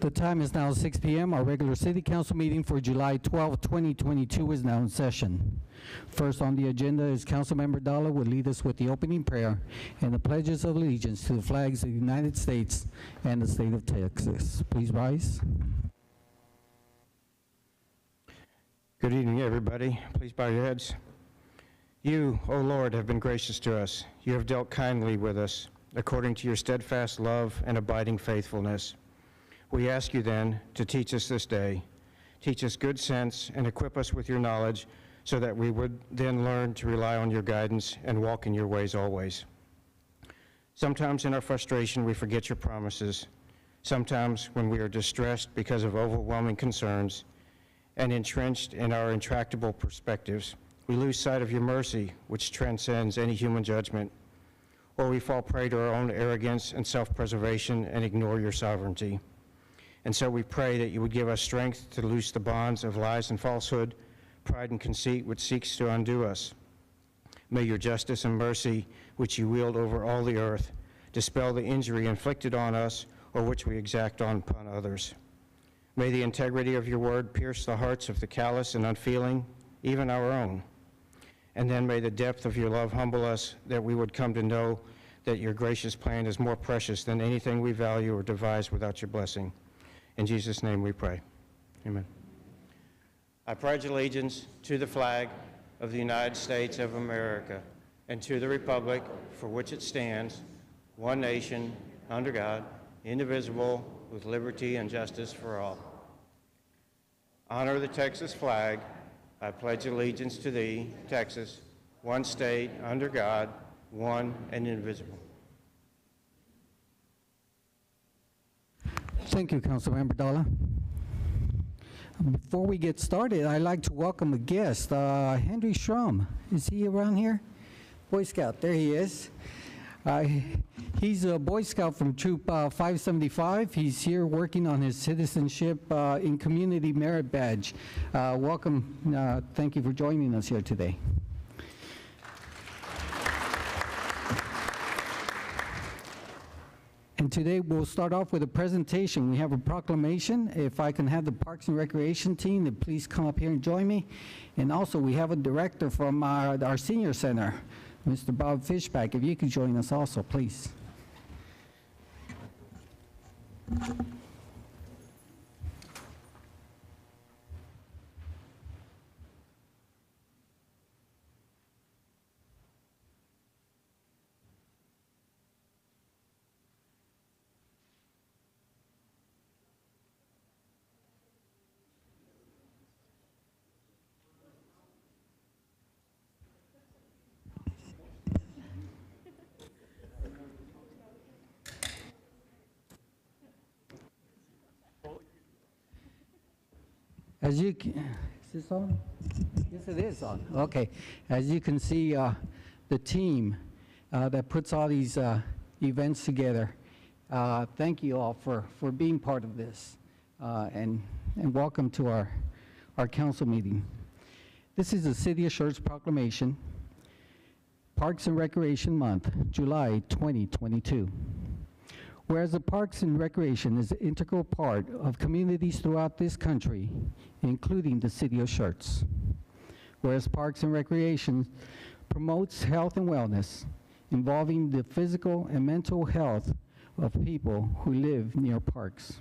The time is now 6 p.m. Our regular City Council meeting for July 12, 2022 is now in session. First on the agenda is Councilmember Dalla will lead us with the opening prayer and the pledges of allegiance to the flags of the United States and the state of Texas. Please rise. Good evening, everybody. Please bow your heads. You, O Lord, have been gracious to us. You have dealt kindly with us, according to your steadfast love and abiding faithfulness. We ask you then to teach us this day. Teach us good sense and equip us with your knowledge so that we would then learn to rely on your guidance and walk in your ways always. Sometimes in our frustration we forget your promises. Sometimes when we are distressed because of overwhelming concerns and entrenched in our intractable perspectives, we lose sight of your mercy, which transcends any human judgment, or we fall prey to our own arrogance and self-preservation and ignore your sovereignty. And so we pray that you would give us strength to loose the bonds of lies and falsehood, pride and conceit which seeks to undo us. May your justice and mercy, which you wield over all the earth, dispel the injury inflicted on us or which we exact upon others. May the integrity of your word pierce the hearts of the callous and unfeeling, even our own. And then may the depth of your love humble us, that we would come to know that your gracious plan is more precious than anything we value or devise without your blessing. In Jesus' name we pray. Amen. I pledge allegiance to the flag of the United States of America and to the republic for which it stands, one nation, under God, indivisible, with liberty and justice for all. Honor the Texas flag. I pledge allegiance to thee, Texas, one state, under God, one and indivisible. Thank you, Councilmember Dalla. Before we get started, I'd like to welcome a guest, Henry Schramm. Is he around here? Boy Scout, there he is. He's a Boy Scout from Troop 575. He's here working on his citizenship in Community Merit Badge. Welcome. Thank you for joining us here today. And today we'll start off with a presentation. We have a proclamation. If I can have the Parks and Recreation team to please come up here and join me. And also we have a director from our senior center, Mr. Bob Fishback. If you could join us also, please. As you can, is this on? Yes, it is on. Okay. As you can see, the team that puts all these events together, thank you all for being part of this, and welcome to our council meeting. This is the City of Schertz proclamation, Parks and Recreation Month, July 2022. Whereas the Parks and Recreation is an integral part of communities throughout this country, including the City of Schertz. Whereas Parks and Recreation promotes health and wellness, involving the physical and mental health of people who live near parks.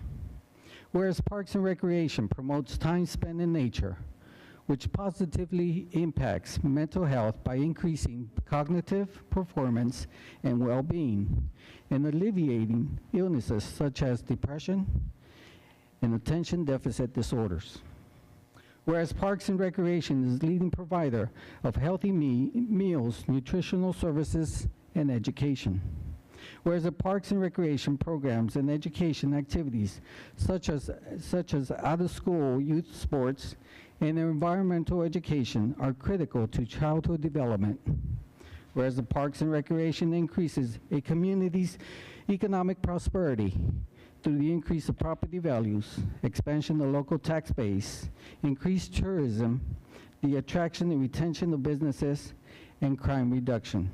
Whereas Parks and Recreation promotes time spent in nature, which positively impacts mental health by increasing cognitive performance and well-being, and alleviating illnesses such as depression and attention deficit disorders. Whereas Parks and Recreation is leading provider of healthy meals, nutritional services, and education. Whereas the Parks and Recreation programs and education activities such as out-of-school youth sports and environmental education are critical to childhood development. Whereas the Parks and Recreation increases a community's economic prosperity through the increase of property values, expansion of local tax base, increased tourism, the attraction and retention of businesses, and crime reduction.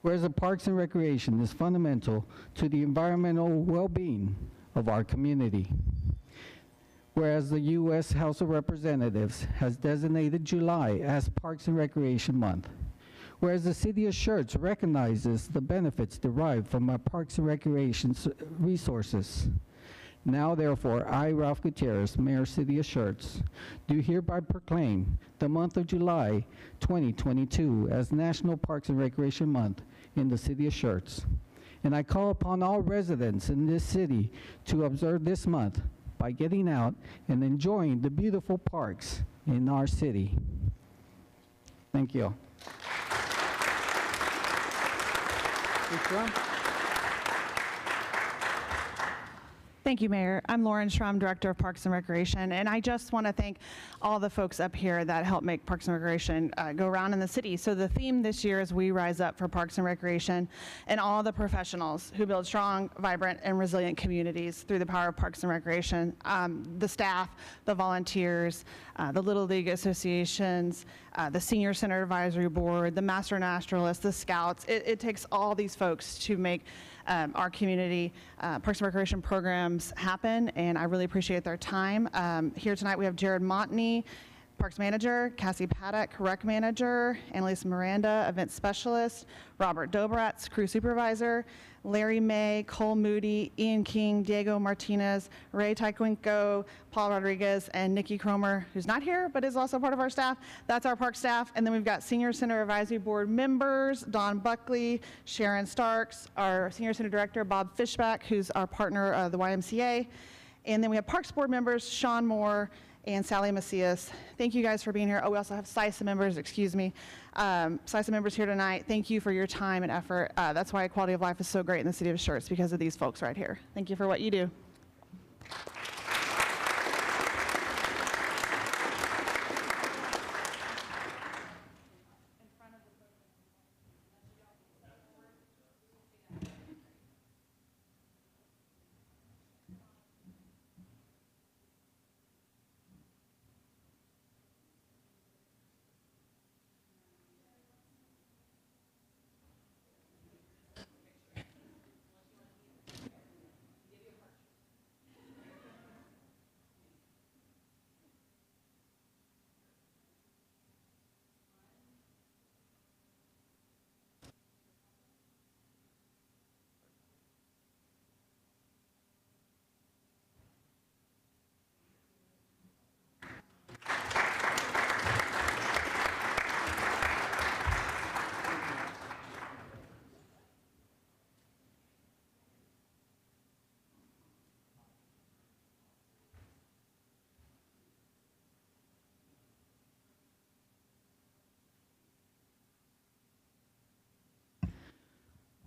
Whereas the Parks and Recreation is fundamental to the environmental well-being of our community. Whereas the U.S. House of Representatives has designated July as Parks and Recreation Month. Whereas the City of Schertz recognizes the benefits derived from our parks and recreation resources. Now, therefore, I, Ralph Gutierrez, Mayor, City of Schertz, do hereby proclaim the month of July 2022 as National Parks and Recreation Month in the City of Schertz. And I call upon all residents in this city to observe this month by getting out and enjoying the beautiful parks in our city. Thank you. Thank you, Mayor. I'm Lauren Schramm, Director of Parks and Recreation, and I just want to thank all the folks up here that help make Parks and Recreation go around in the city. So the theme this year is We Rise Up for Parks and Recreation, and all the professionals who build strong, vibrant, and resilient communities through the power of Parks and Recreation. The staff, the volunteers, the Little League associations, the Senior Center Advisory Board, the Master Naturalists, the Scouts. It takes all these folks to make our community Parks and Recreation programs happen, and I really appreciate their time. Here tonight we have Jared Montney, Parks Manager, Cassie Paddock, Rec Manager, Annalise Miranda, Event Specialist, Robert Dobratz, Crew Supervisor, Larry May, Cole Moody, Ian King, Diego Martinez, Ray Taekwondo, Paul Rodriguez, and Nikki Cromer, who's not here but is also part of our staff. That's our park staff. And then we've got Senior Center Advisory Board members, Don Buckley, Sharon Starks, our Senior Center Director, Bob Fishback, who's our partner of the YMCA. And then we have Parks Board members, Sean Moore, and Sally Macias. Thank you guys for being here. Oh, we also have CISA members, excuse me. CISA members here tonight. Thank you for your time and effort. That's why quality of life is so great in the city of Schertz, because of these folks right here. Thank you for what you do.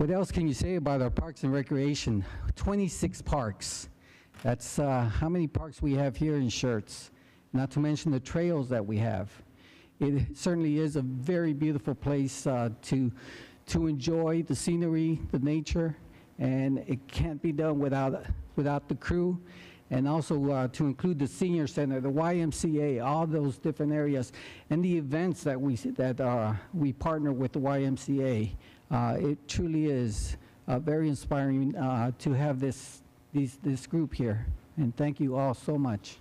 What else can you say about our parks and recreation? 26 parks. That's how many parks we have here in Schertz, not to mention the trails that we have. It certainly is a very beautiful place to enjoy the scenery, the nature, and it can't be done without the crew. And also to include the Senior Center, the YMCA, all those different areas, and the events that we partner with the YMCA. It truly is very inspiring to have this group here, and thank you all so much.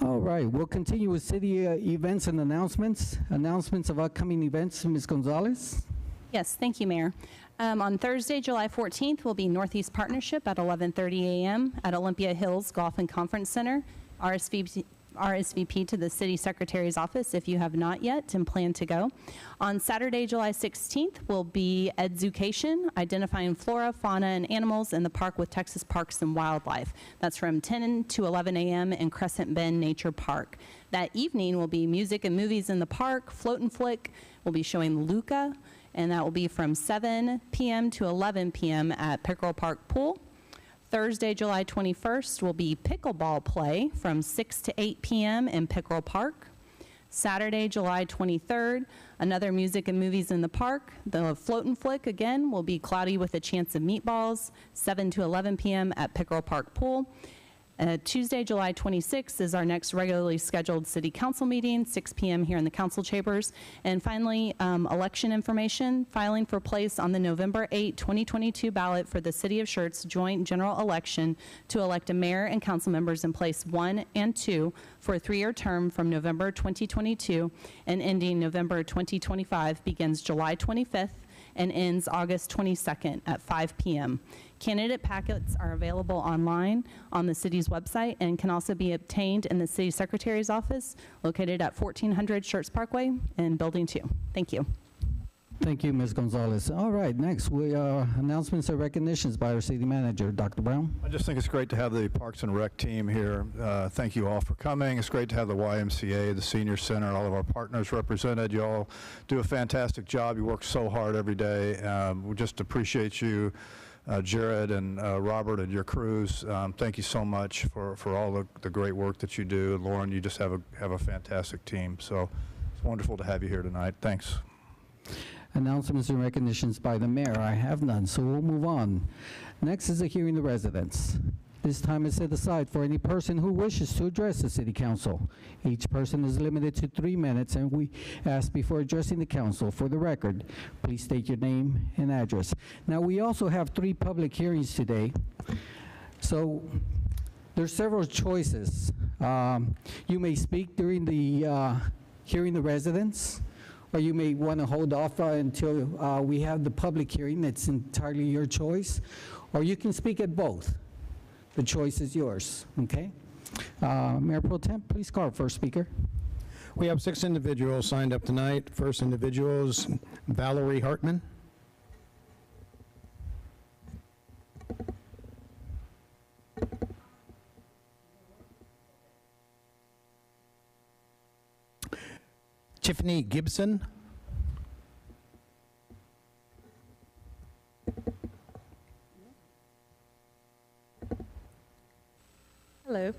All right, we'll continue with city events and announcements. Announcements of upcoming events, Ms. Gonzalez. Yes, thank you, Mayor. On Thursday, July 14th, will be Northeast Partnership at 11:30 a.m. at Olympia Hills Golf and Conference Center. RSVP to the City Secretary's office if you have not yet and plan to go. On Saturday, July 16th, will be Edzucation, identifying flora, fauna, and animals in the park with Texas Parks and Wildlife. That's from 10 to 11 a.m. in Crescent Bend Nature Park. That evening will be music and movies in the park. Float and Flick will be showing Luca, and that will be from 7 p.m. to 11 p.m. at Pickerel Park Pool. Thursday, July 21st, will be pickleball play from 6 to 8 p.m. in Pickerel Park. Saturday, July 23rd, another music and movies in the park. The Float and Flick, again, will be Cloudy with a Chance of Meatballs, 7 to 11 p.m. at Pickerel Park Pool. Tuesday, July 26th is our next regularly scheduled city council meeting, 6 p.m. here in the council chambers. And finally, election information, filing for place on the November 8, 2022 ballot for the City of Schertz joint general election to elect a mayor and council members in place 1 and 2 for a 3-year term from November 2022 and ending November 2025 begins July 25th and ends August 22nd at 5 p.m. Candidate packets are available online on the city's website and can also be obtained in the city secretary's office located at 1400 Schertz Parkway in Building 2. Thank you. Thank you, Ms. Gonzalez. All right, next, we announcements and recognitions by our city manager, Dr. Brown. I just think it's great to have the Parks and Rec team here. Thank you all for coming. It's great to have the YMCA, the Senior Center, and all of our partners represented. You all do a fantastic job. You work so hard every day. We just appreciate you, Jared and Robert and your crews. Thank you so much for all the great work that you do. And Lauren, you just have a fantastic team. So it's wonderful to have you here tonight. Thanks. Announcements and recognitions by the mayor. I have none, so we'll move on. Next is a hearing the residents. This time is set aside for any person who wishes to address the city council. Each person is limited to 3 minutes, and we ask before addressing the council, for the record, please state your name and address. Now, we also have 3 public hearings today, so there's several choices. You may speak during the hearing the residents, or you may want to hold off until we have the public hearing. It's entirely your choice. Or you can speak at both. The choice is yours, okay? Mayor Pro Tem, please call our first speaker. We have 6 individuals signed up tonight. First individual is Valerie Hartman. Tiffany Gibson. Hello,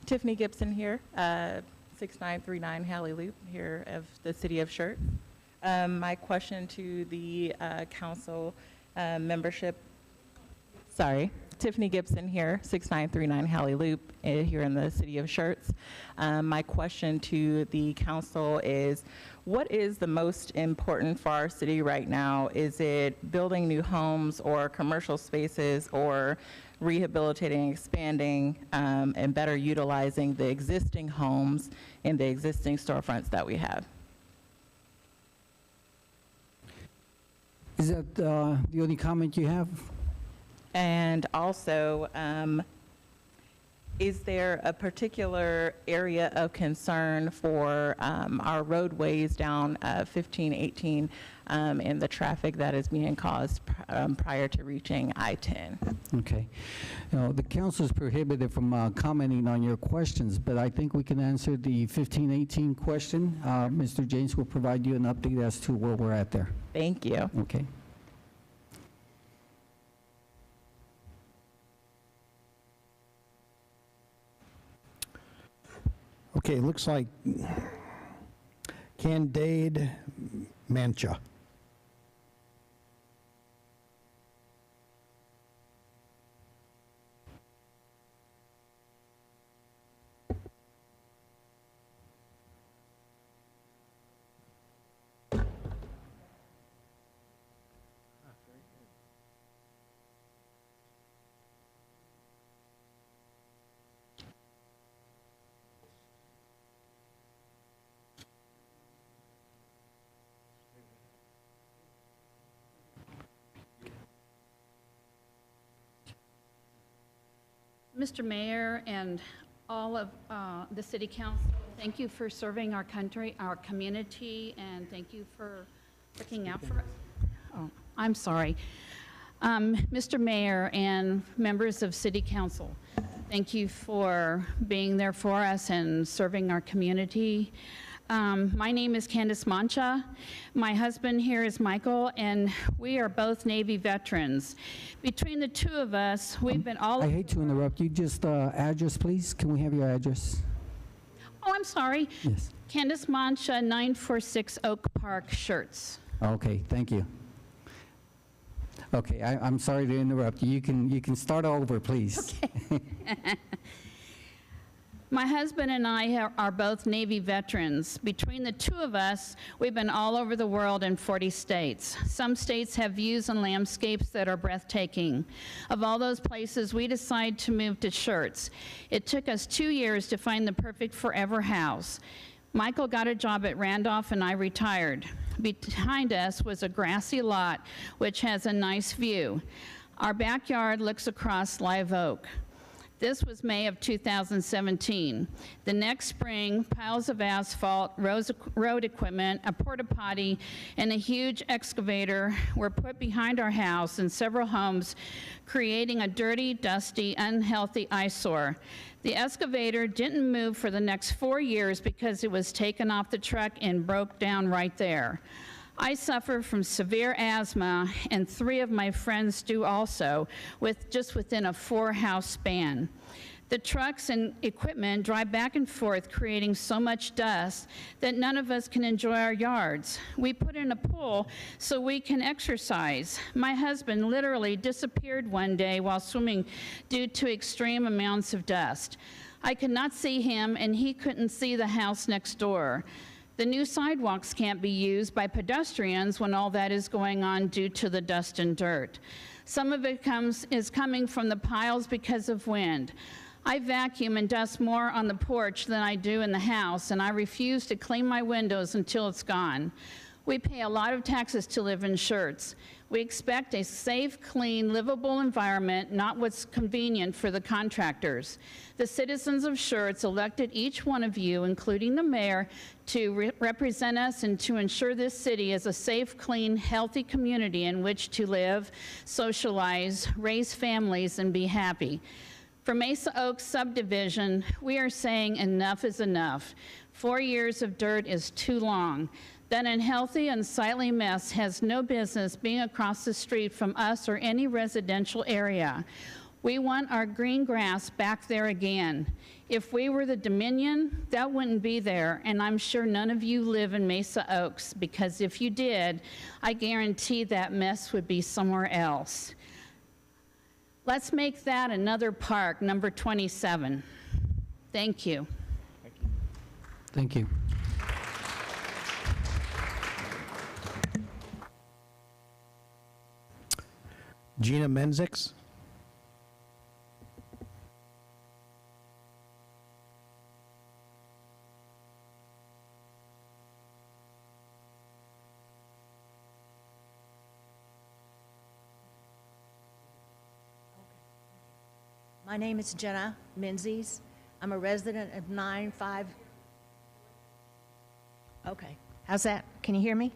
Tiffany Gibson here, 6939 Halley Loop here of the city of Schertz. My question to the council membership, Tiffany Gibson here, 6939 Halley Loop here in the city of Schertz. My question to the council is, what is the most important for our city right now? Is it building new homes or commercial spaces, or rehabilitating, expanding, and better utilizing the existing homes and the existing storefronts that we have? Is that the only comment you have? And also, is there a particular area of concern for our roadways down 1518 and the traffic that is being caused prior to reaching I-10? Okay. The council is prohibited from commenting on your questions, but I think we can answer the 1518 question. Mr. James will provide you an update as to where we're at there. Thank you. Okay. Okay, looks like Candide Mancha. Mr. Mayor and all of the City Council, thank you for serving our country, our community, and thank you for looking out for us. Oh, I'm sorry. Mr. Mayor and members of City Council, thank you for being there for us and serving our community. My name is Candace Mancha. My husband here is Michael, and we are both Navy veterans. Between the two of us, we've been all... I hate to interrupt you. Just address, please. Can we have your address? Oh, I'm sorry. Yes. Candace Mancha, 946 Oak Park, Schertz. Okay, thank you. Okay, I'm sorry to interrupt you. You can start over, please. Okay. My husband and I are both Navy veterans. Between the two of us, we've been all over the world in 40 states. Some states have views and landscapes that are breathtaking. Of all those places, we decided to move to Schertz. It took us 2 years to find the perfect forever house. Michael got a job at Randolph and I retired. Behind us was a grassy lot, which has a nice view. Our backyard looks across Live Oak. This was May of 2017. The next spring, piles of asphalt, road equipment, a porta potty, and a huge excavator were put behind our house and several homes, creating a dirty, dusty, unhealthy eyesore. The excavator didn't move for the next 4 years because it was taken off the truck and broke down right there. I suffer from severe asthma, and 3 of my friends do also, just within a 4-house span. The trucks and equipment drive back and forth, creating so much dust that none of us can enjoy our yards. We put in a pool so we can exercise. My husband literally disappeared one day while swimming due to extreme amounts of dust. I could not see him, and he couldn't see the house next door. The new sidewalks can't be used by pedestrians when all that is going on due to the dust and dirt. Some of it is coming from the piles because of wind. I vacuum and dust more on the porch than I do in the house, and I refuse to clean my windows until it's gone. We pay a lot of taxes to live in Schertz. We expect a safe, clean, livable environment, not what's convenient for the contractors. The citizens of Schertz elected each one of you, including the mayor, to represent us and to ensure this city is a safe, clean, healthy community in which to live, socialize, raise families, and be happy. For Mesa Oaks subdivision, we are saying enough is enough. 4 years of dirt is too long. That unhealthy, unsightly mess has no business being across the street from us or any residential area. We want our green grass back there again. If we were the Dominion, that wouldn't be there, and I'm sure none of you live in Mesa Oaks, because if you did, I guarantee that mess would be somewhere else. Let's make that another park, number 27. Thank you. Thank you. Gina Menzix. My name is Jenna Menzies. I'm a resident of 95. Okay, how's that? Can you hear me?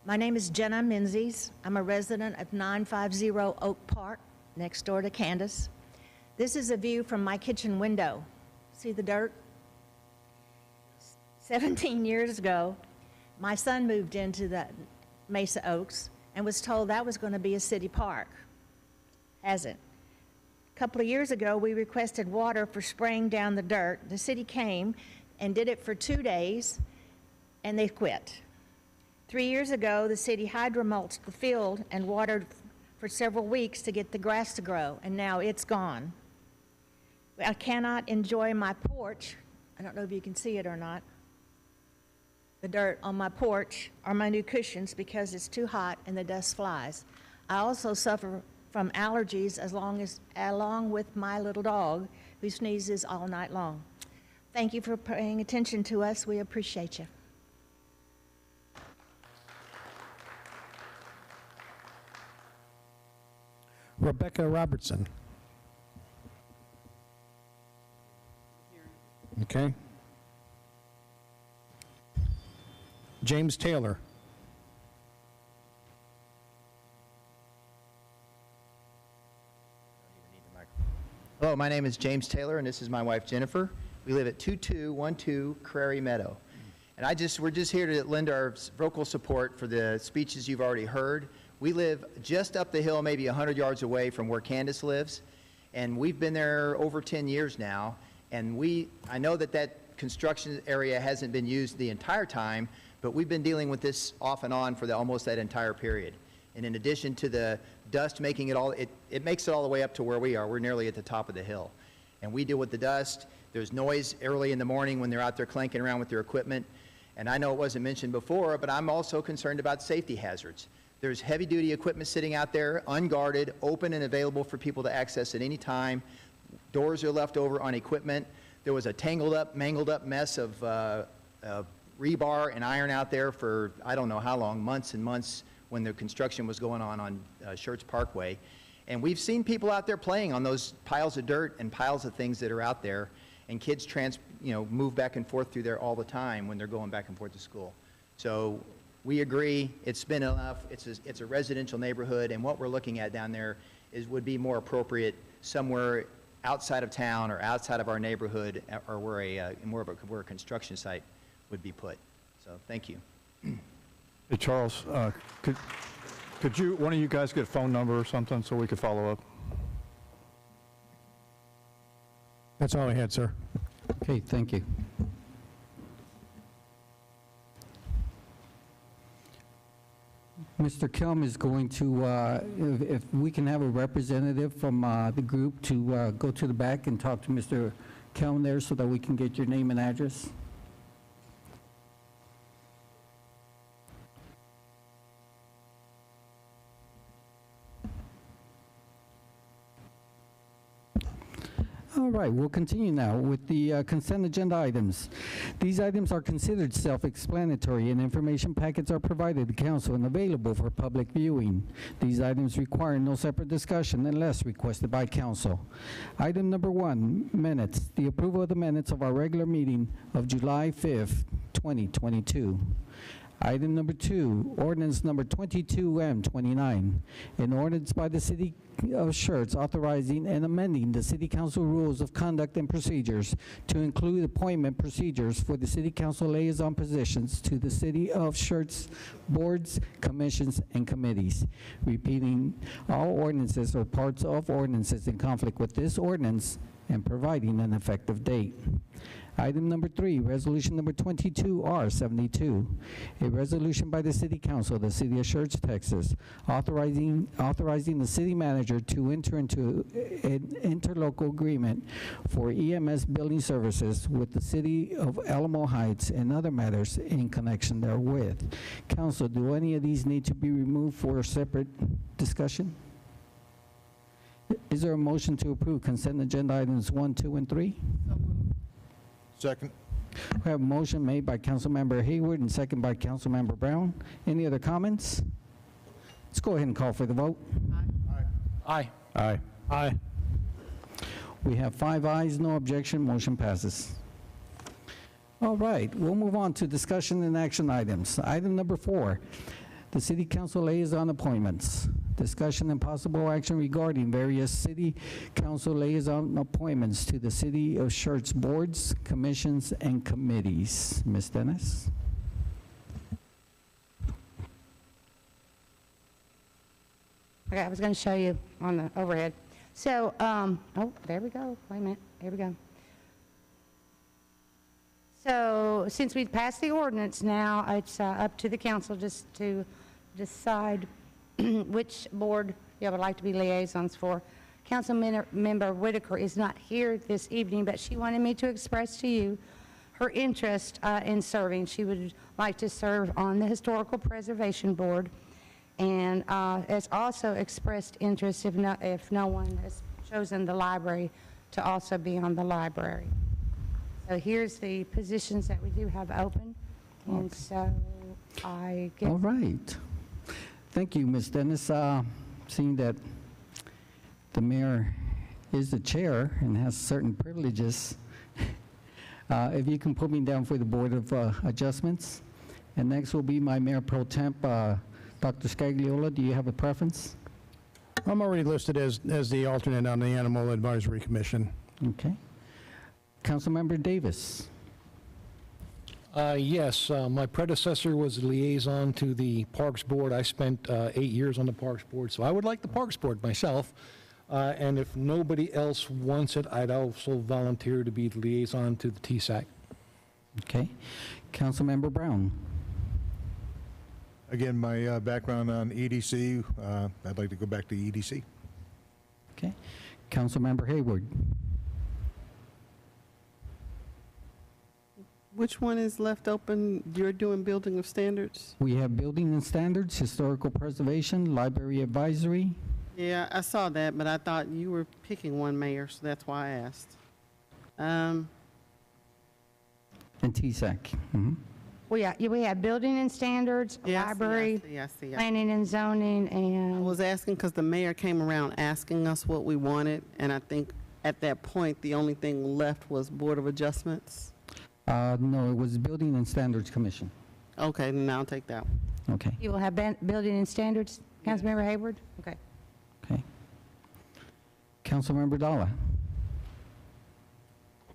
My name is Jenna Menzies. I'm a resident of 950 Oak Park, next door to Candace. This is a view from my kitchen window. See the dirt? 17 years ago, my son moved into the Mesa Oaks and was told that was going to be a city park. Hasn't. A couple of years ago, we requested water for spraying down the dirt. The city came and did it for 2 days, and they quit. 3 years ago, the city hydromulched the field and watered for several weeks to get the grass to grow, and now it's gone. I cannot enjoy my porch. I don't know if you can see it or not. The dirt on my porch or my new cushions because it's too hot and the dust flies. I also suffer from allergies along with my little dog who sneezes all night long. Thank you for paying attention to us. We appreciate you. Rebecca Robertson. Okay. James Taylor. Hello, my name is James Taylor, and this is my wife Jennifer. We live at 2212 Prairie Meadow. And we're just here to lend our vocal support for the speeches you've already heard. We live just up the hill, maybe 100 yards away from where Candace lives, and we've been there over 10 years now. And I know that construction area hasn't been used the entire time, but we've been dealing with this off and on for almost that entire period. And in addition to the dust making it makes it all the way up to where we are. We're nearly at the top of the hill. And we deal with the dust. There's noise early in the morning when they're out there clanking around with their equipment. And I know it wasn't mentioned before, but I'm also concerned about safety hazards. There's heavy-duty equipment sitting out there, unguarded, open and available for people to access at any time. Doors are left over on equipment. There was a tangled up, mangled up mess of rebar and iron out there for I don't know how long, months and months, when the construction was going on Schertz Parkway. And we've seen people out there playing on those piles of dirt and piles of things that are out there, and kids move back and forth through there all the time when they're going back and forth to school. So we agree, it's been enough. It's a residential neighborhood, and what we're looking at down there would be more appropriate somewhere outside of town or outside of our neighborhood, or where a construction site would be put. So thank you. Hey, Charles, could one of you guys get a phone number or something so we could follow up? That's all I had, sir. Okay, thank you. Mr. Kelm is going to, if we can have a representative from the group to go to the back and talk to Mr. Kelm there so that we can get your name and address. All right, we'll continue now with the consent agenda items. These items are considered self-explanatory, and information packets are provided to council and available for public viewing. These items require no separate discussion unless requested by council. Item number 1, minutes. The approval of the minutes of our regular meeting of July 5th, 2022. Item number 2, ordinance number 22M29, an ordinance by the City of Schertz authorizing and amending the City Council Rules of Conduct and Procedures to include appointment procedures for the City Council liaison positions to the City of Schertz boards, commissions, and committees, repealing all ordinances or parts of ordinances in conflict with this ordinance and providing an effective date. Item number 3, resolution number 22R72, a resolution by the City Council of the City of Schertz, Texas, authorizing the city manager to enter into an interlocal agreement for EMS building services with the City of Alamo Heights and other matters in connection therewith. Council, do any of these need to be removed for a separate discussion? Is there a motion to approve consent agenda items 1, 2, and 3? Second. We have a motion made by Councilmember Hayward and second by Councilmember Brown. Any other comments? Let's go ahead and call for the vote. Aye. Aye. Aye. We have 5 ayes, no objection, motion passes. All right, we'll move on to discussion and action items. Item number 4, the City Council liaison appointments. Discussion and possible action regarding various City Council liaison appointments to the City of Schertz boards, commissions, and committees. Ms. Dennis? Okay, I was going to show you on the overhead. So, oh, there we go. Wait a minute. Here we go. So, since we've passed the ordinance now, it's up to the council just to decide which board you would like to be liaisons for. Councilmember Whitaker is not here this evening, but she wanted me to express to you her interest in serving. She would like to serve on the Historical Preservation Board, and has also expressed interest, if no one has chosen the library, to also be on the library. So here's the positions that we do have open, and so I guess... All right. Thank you, Ms. Dennis. Seeing that the mayor is the chair and has certain privileges, if you can put me down for the Board of Adjustments. And next will be my Mayor Pro Temp, Dr. Scagliola. Do you have a preference? I'm already listed as the alternate on the Animal Advisory Commission. Okay. Councilmember Davis. Yes, my predecessor was liaison to the Parks Board. I spent 8 years on the Parks Board, so I would like the Parks Board myself. And if nobody else wants it, I'd also volunteer to be the liaison to the TSAC. Okay. Councilmember Brown. Again, my background on EDC, I'd like to go back to EDC. Okay. Councilmember Hayward. Which one is left open? You're doing building of standards? We have building and standards, historical preservation, library advisory. Yeah, I saw that, but I thought you were picking one, Mayor, so that's why I asked. And TSAC. Mhm. We have building and standards, Yeah, library, I see. planning and zoning, I and was asking because the mayor came around asking us what we wanted, and I think at that point, the only thing left was Board of Adjustments. No, it was Building and Standards Commission. Okay, then I'll take that one. Okay. you will have building and standards, Councilmember Hayward? Okay. Okay. Councilmember Dalla.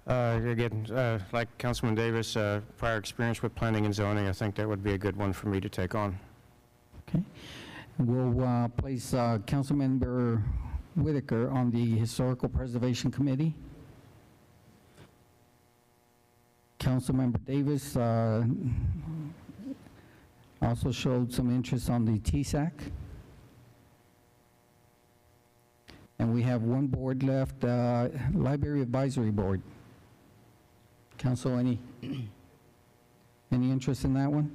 Again, like Councilman Davis, prior experience with planning and zoning, I think that would be a good one for me to take on. Okay. We'll place Councilmember Whitaker on the Historical Preservation Committee. Councilmember Davis also showed some interest on the TSAC. And we have one board left, Library Advisory Board. Council, any interest in that one?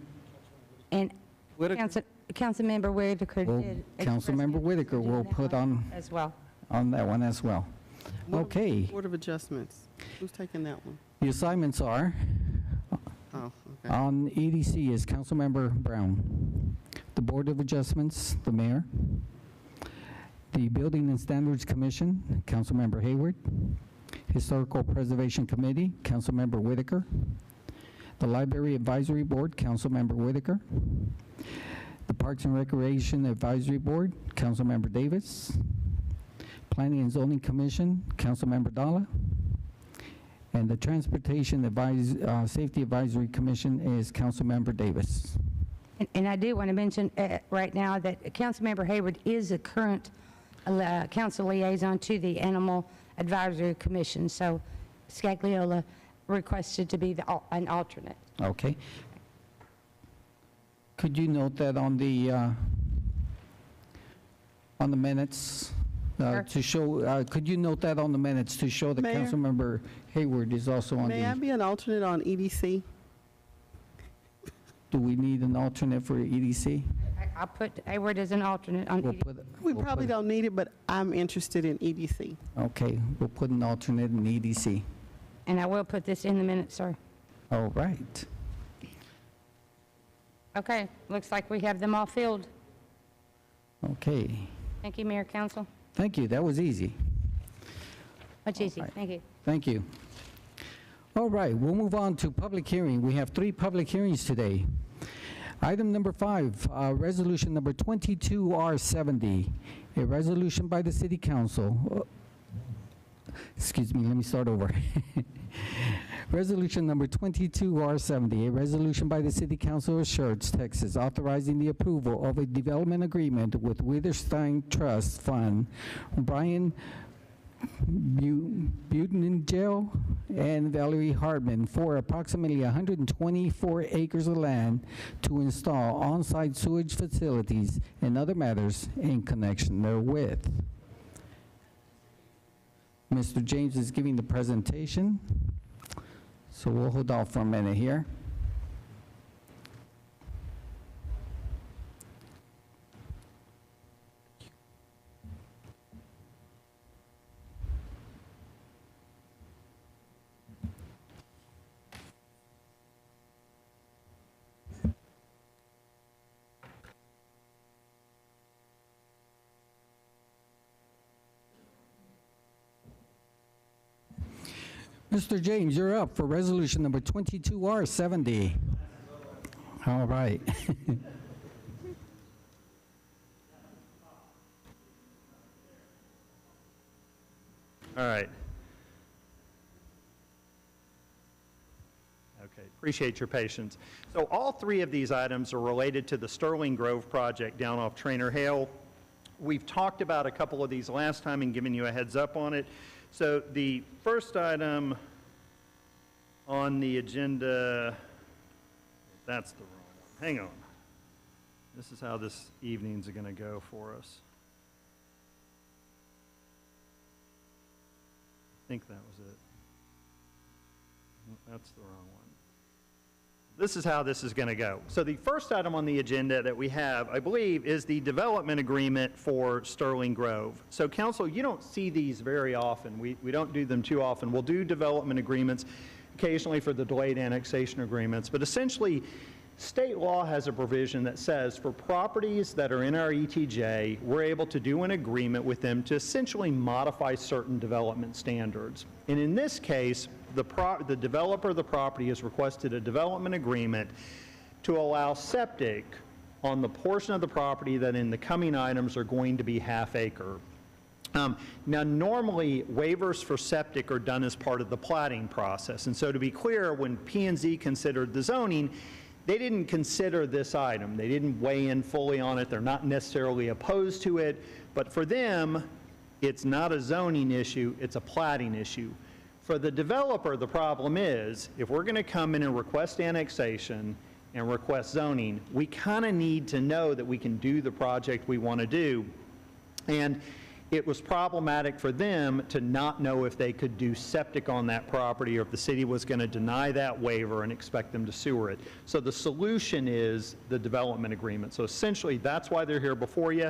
And Whitaker. Councilmember Whitaker Well, did. express Councilmember interest Whitaker in doing will that put one as well. on that one as well. Okay. Board of Adjustments. Who's taking that one? The assignments are, Oh, okay. on EDC is Councilmember Brown. The Board of Adjustments, the mayor. The Building and Standards Commission, Councilmember Hayward. Historical Preservation Committee, Councilmember Whitaker. The Library Advisory Board, Councilmember Whitaker. The Parks and Recreation Advisory Board, Councilmember Davis. Planning and Zoning Commission, Councilmember Dalla. And the Transportation Safety Advisory Commission is Councilmember Davis. And I do want to mention right now that Councilmember Hayward is a current council liaison to the Animal Advisory Commission, so Scagliola requested to be an alternate. Okay. Could you note that on the minutes Sure. to show? Could you note that on the minutes to show that Mayor? Councilmember Hayward is also on May I the? be an alternate on EDC? Do we need an alternate for EDC? I'll put Hayward as an alternate on We'll EDC. put. We we'll probably put- don't need it, but I'm interested in EDC. Okay, we'll put an alternate in EDC. And I will put this in the minutes, sir. All right. Okay, looks like we have them all filled. Okay. Thank you, Mayor, Council. Thank you. That was easy. Much easier. right. Thank you. Thank you. All right, we'll move on to public hearing. We have 3 public hearings today. Item number 5, resolution number 22R70, a resolution by the City Council. Excuse me, let me start over. Resolution number 22R70, a resolution by the City Council of Schertz, Texas, authorizing the approval of a development agreement with Witherstein Trust Fund, Brian Butenengel and Valerie Hartman for approximately 124 acres of land to install on-site sewage facilities and other matters in connection therewith. Mr. James is giving the presentation, so we'll hold off for a minute here. Mr. James, you're up for resolution number 22R70. All right. All right. Okay, appreciate your patience. So all 3 of these items are related to the Sterling Grove project down off Trainer Hill. We've talked about a couple of these last time and given you a heads up on it. So the first item on the agenda, that's the wrong one. Hang on. This is how this evening's going to go for us. I think that was it. That's the wrong one. This is how this is going to go. So the first item on the agenda that we have, I believe, is the development agreement for Sterling Grove. So council, you don't see these very often. We don't do them too often. We'll do development agreements occasionally for the delayed annexation agreements, but essentially state law has a provision that says for properties that are in our ETJ, we're able to do an agreement with them to essentially modify certain development standards. And in this case, the developer of the property has requested a development agreement to allow septic on the portion of the property that in the coming items are going to be half acre. Now, normally, waivers for septic are done as part of the platting process. And so to be clear, when P&Z considered the zoning, they didn't consider this item. They didn't weigh in fully on it. They're not necessarily opposed to it. But for them, it's not a zoning issue, it's a platting issue. For the developer, the problem is, if we're going to come in and request annexation and request zoning, we kind of need to know that we can do the project we want to do. And it was problematic for them to not know if they could do septic on that property or if the city was going to deny that waiver and expect them to sewer it. So the solution is the development agreement. So essentially, that's why they're here before you,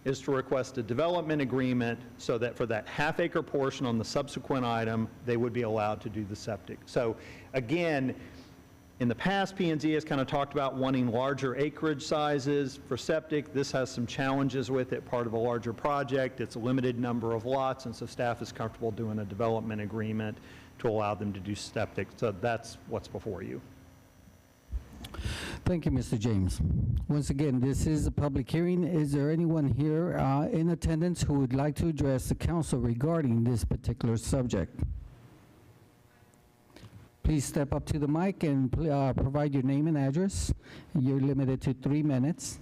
is to request a development agreement so that for that half-acre portion on the subsequent item, they would be allowed to do the septic. So again, in the past, P&Z has kind of talked about wanting larger acreage sizes for septic. This has some challenges with it, part of a larger project. It's a limited number of lots, and so staff is comfortable doing a development agreement to allow them to do septic. So that's what's before you. Thank you, Mr. James. Once again, this is a public hearing. Is there anyone here in attendance who would like to address the council regarding this particular subject? Please step up to the mic and provide your name and address. You're limited to 3 minutes.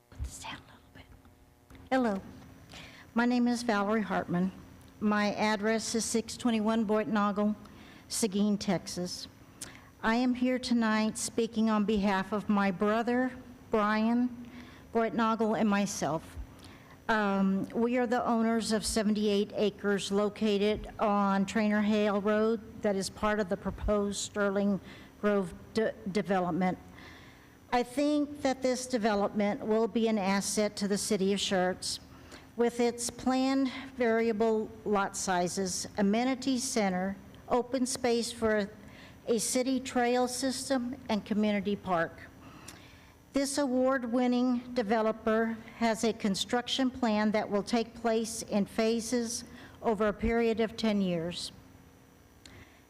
Put this down a little bit. Hello. My name is Valerie Hartman. My address is 621 Boitnoggle, Seguin, Texas. I am here tonight speaking on behalf of my brother, Brian Boitnoggle, and myself. We are the owners of 78 acres located on Trainer Hale Road that is part of the proposed Sterling Grove development. I think that this development will be an asset to the city of Schertz. With its planned variable lot sizes, amenity center, open space for a city trail system, and community park. This award-winning developer has a construction plan that will take place in phases over a period of 10 years.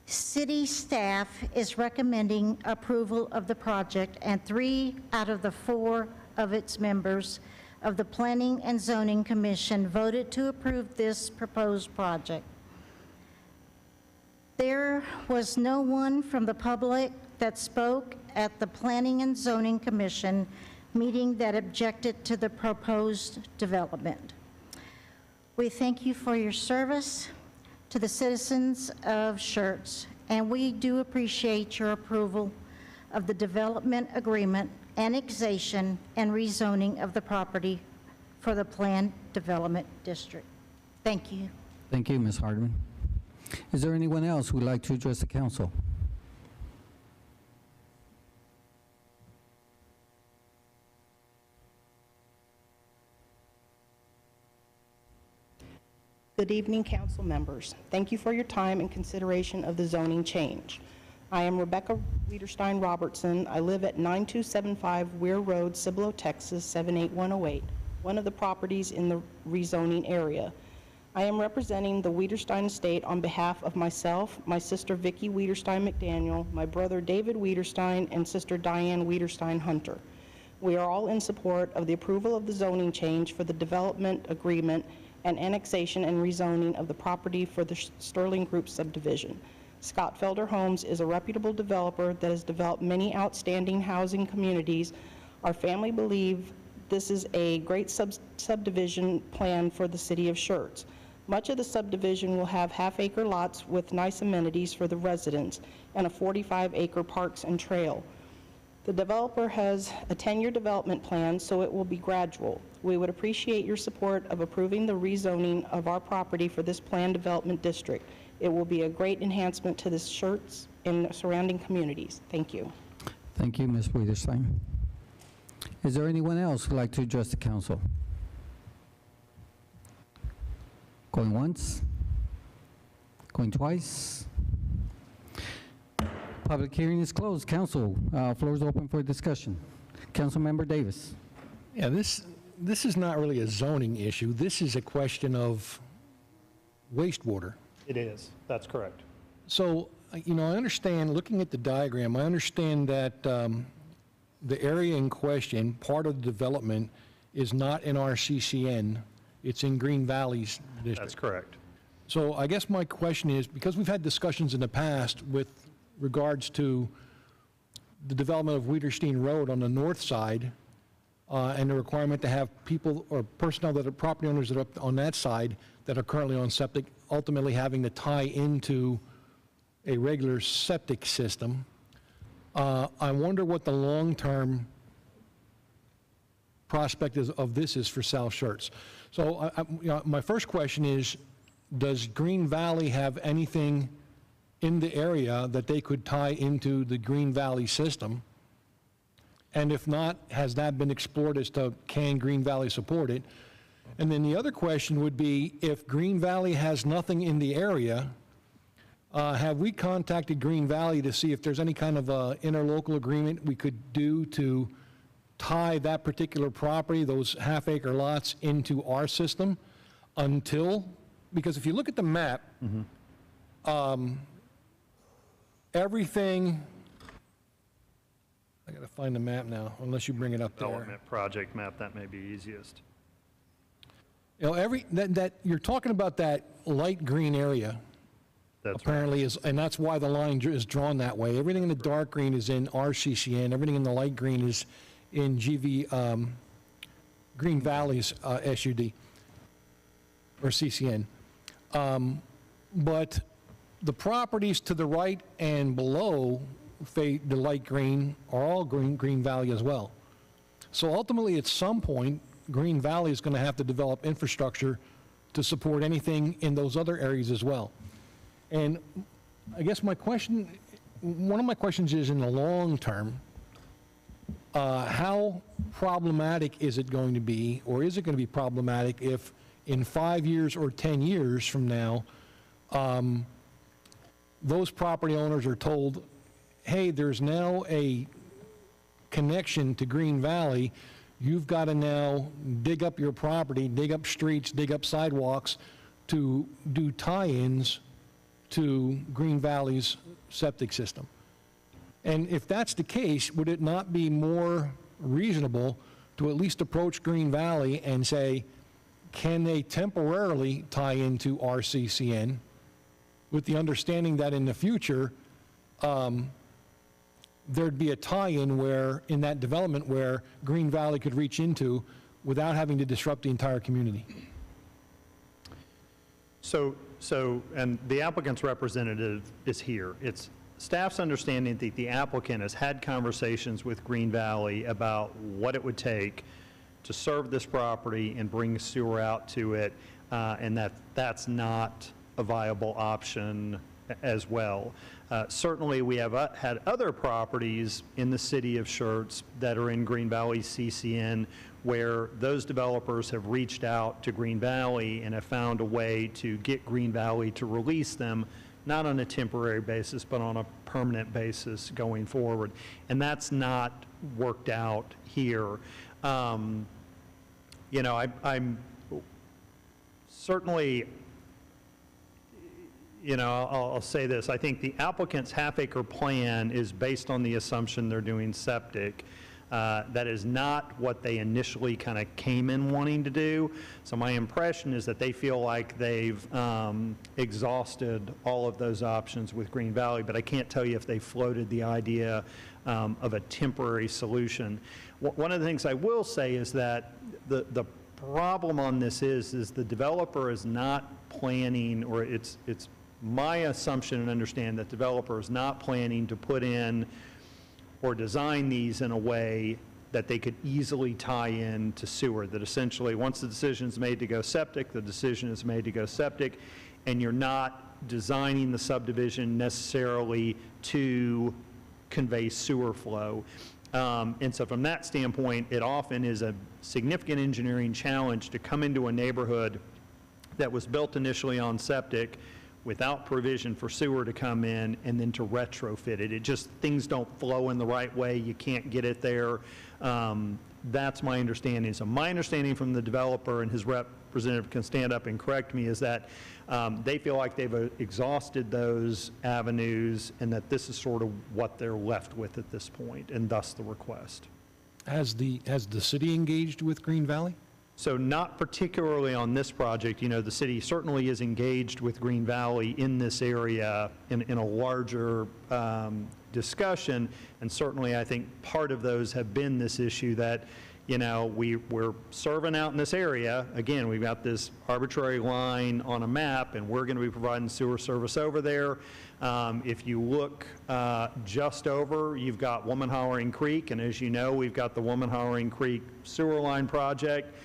City staff is recommending approval of the project, and 3 out of the 4 of its members of the Planning and Zoning Commission voted to approve this proposed project. There was no one from the public that spoke at the Planning and Zoning Commission meeting that objected to the proposed development. We thank you for your service to the citizens of Schertz, and we do appreciate your approval of the development agreement, annexation, and rezoning of the property for the planned development district. Thank you. Thank you, Ms. Hartman. Is there anyone else who would like to address the council? Good evening, council members. Thank you for your time and consideration of the zoning change. I am Rebecca Wiederstein Robertson. I live at 9275 Weir Road, Cibolo, Texas, 78108, one of the properties in the rezoning area. I am representing the Wiederstein estate on behalf of myself, my sister Vicki Wiederstein McDaniel, my brother David Wiederstein, and sister Diane Wiederstein Hunter. We are all in support of the approval of the zoning change for the development agreement and annexation and rezoning of the property for the Sterling Group subdivision. Scott Felder Homes is a reputable developer that has developed many outstanding housing communities. Our family believe This is a great subdivision plan for the city of Schertz. Much of the subdivision will have half-acre lots with nice amenities for the residents and a 45-acre parks and trail. The developer has a 10-year development plan, so it will be gradual. We would appreciate your support of approving the rezoning of our property for this planned development district. It will be a great enhancement to the Schertz and surrounding communities. Thank you. Thank you, Ms. Wiederstein. Is there anyone else who'd like to address the council? Going once? Going twice? Public hearing is closed. Council, floor is open for discussion. Councilmember Davis. Yeah, this is not really a zoning issue. This is a question of wastewater. It is. That's correct. So, I understand, looking at the diagram, I understand that the area in question, part of the development, is not in our CCN. It's in Green Valley's district. That's correct. So I guess my question is, because we've had discussions in the past with regards to the development of Wiederstein Road on the north side, and the requirement to have people or personnel that are property owners that are up on that side that are currently on septic, ultimately having to tie into a regular septic system. I wonder what the long-term prospect of this is for South Schertz. So my first question is, does Green Valley have anything in the area that they could tie into the Green Valley system? And if not, has that been explored as to can Green Valley support it? And then the other question would be, if Green Valley has nothing in the area, have we contacted Green Valley to see if there's any kind of interlocal agreement we could do to tie that particular property, those half-acre lots, into our system until, because if you look at the map, everything, I gotta find the map now, unless you bring it up there. Development project map, that may be easiest. That you're talking about that light green area. That's apparently is, and that's why the line is drawn that way. Everything in the dark green is in RCCN. Everything in the light green is in Green Valley's SUD or CCN. But the properties to the right and below the light green are all Green Valley as well. So ultimately, at some point, Green Valley is going to have to develop infrastructure to support anything in those other areas as well. And I guess one of my questions is, in the long term, how problematic is it going to be, or is it going to be problematic if in 5 years or 10 years from now, those property owners are told, hey, there's now a connection to Green Valley, you've got to now dig up your property, dig up streets, dig up sidewalks to do tie-ins to Green Valley's septic system. And if that's the case, would it not be more reasonable to at least approach Green Valley and say, can they temporarily tie into RCCN with the understanding that in the future, there'd be a tie-in where, in that development, where Green Valley could reach into without having to disrupt the entire community? So, and the applicant's representative is here. It's staff's understanding that the applicant has had conversations with Green Valley about what it would take to serve this property and bring sewer out to it, and that's not a viable option as well. Certainly, we have had other properties in the city of Schertz that are in Green Valley CCN where those developers have reached out to Green Valley and have found a way to get Green Valley to release them, not on a temporary basis, but on a permanent basis going forward. And that's not worked out here. I'm certainly, I'll say this. I think the applicant's half-acre plan is based on the assumption they're doing septic. That is not what they initially kind of came in wanting to do. So my impression is that they feel like they've exhausted all of those options with Green Valley, but I can't tell you if they floated the idea of a temporary solution. One of the things I will say is that the problem on this is the developer is not planning, or it's my assumption and understand that developer is not planning to put in or design these in a way that they could easily tie in to sewer, that essentially once the decision is made to go septic, the decision is made to go septic, and you're not designing the subdivision necessarily to convey sewer flow. And so from that standpoint, it often is a significant engineering challenge to come into a neighborhood that was built initially on septic without provision for sewer to come in and then to retrofit it. It just, things don't flow in the right way. You can't get it there. That's my understanding. So my understanding from the developer, and his representative can stand up and correct me, is that they feel like they've exhausted those avenues and that this is sort of what they're left with at this point, and thus the request. Has the city engaged with Green Valley? So not particularly on this project. You know, the city certainly is engaged with Green Valley in this area in a larger discussion, and certainly I think part of those have been this issue that, you know, we're serving out in this area. Again, we've got this arbitrary line on a map, and we're going to be providing sewer service over there. If you look just over, you've got Woman-Hollering Creek, and as you know, we've got the Woman-Hollering Creek sewer line project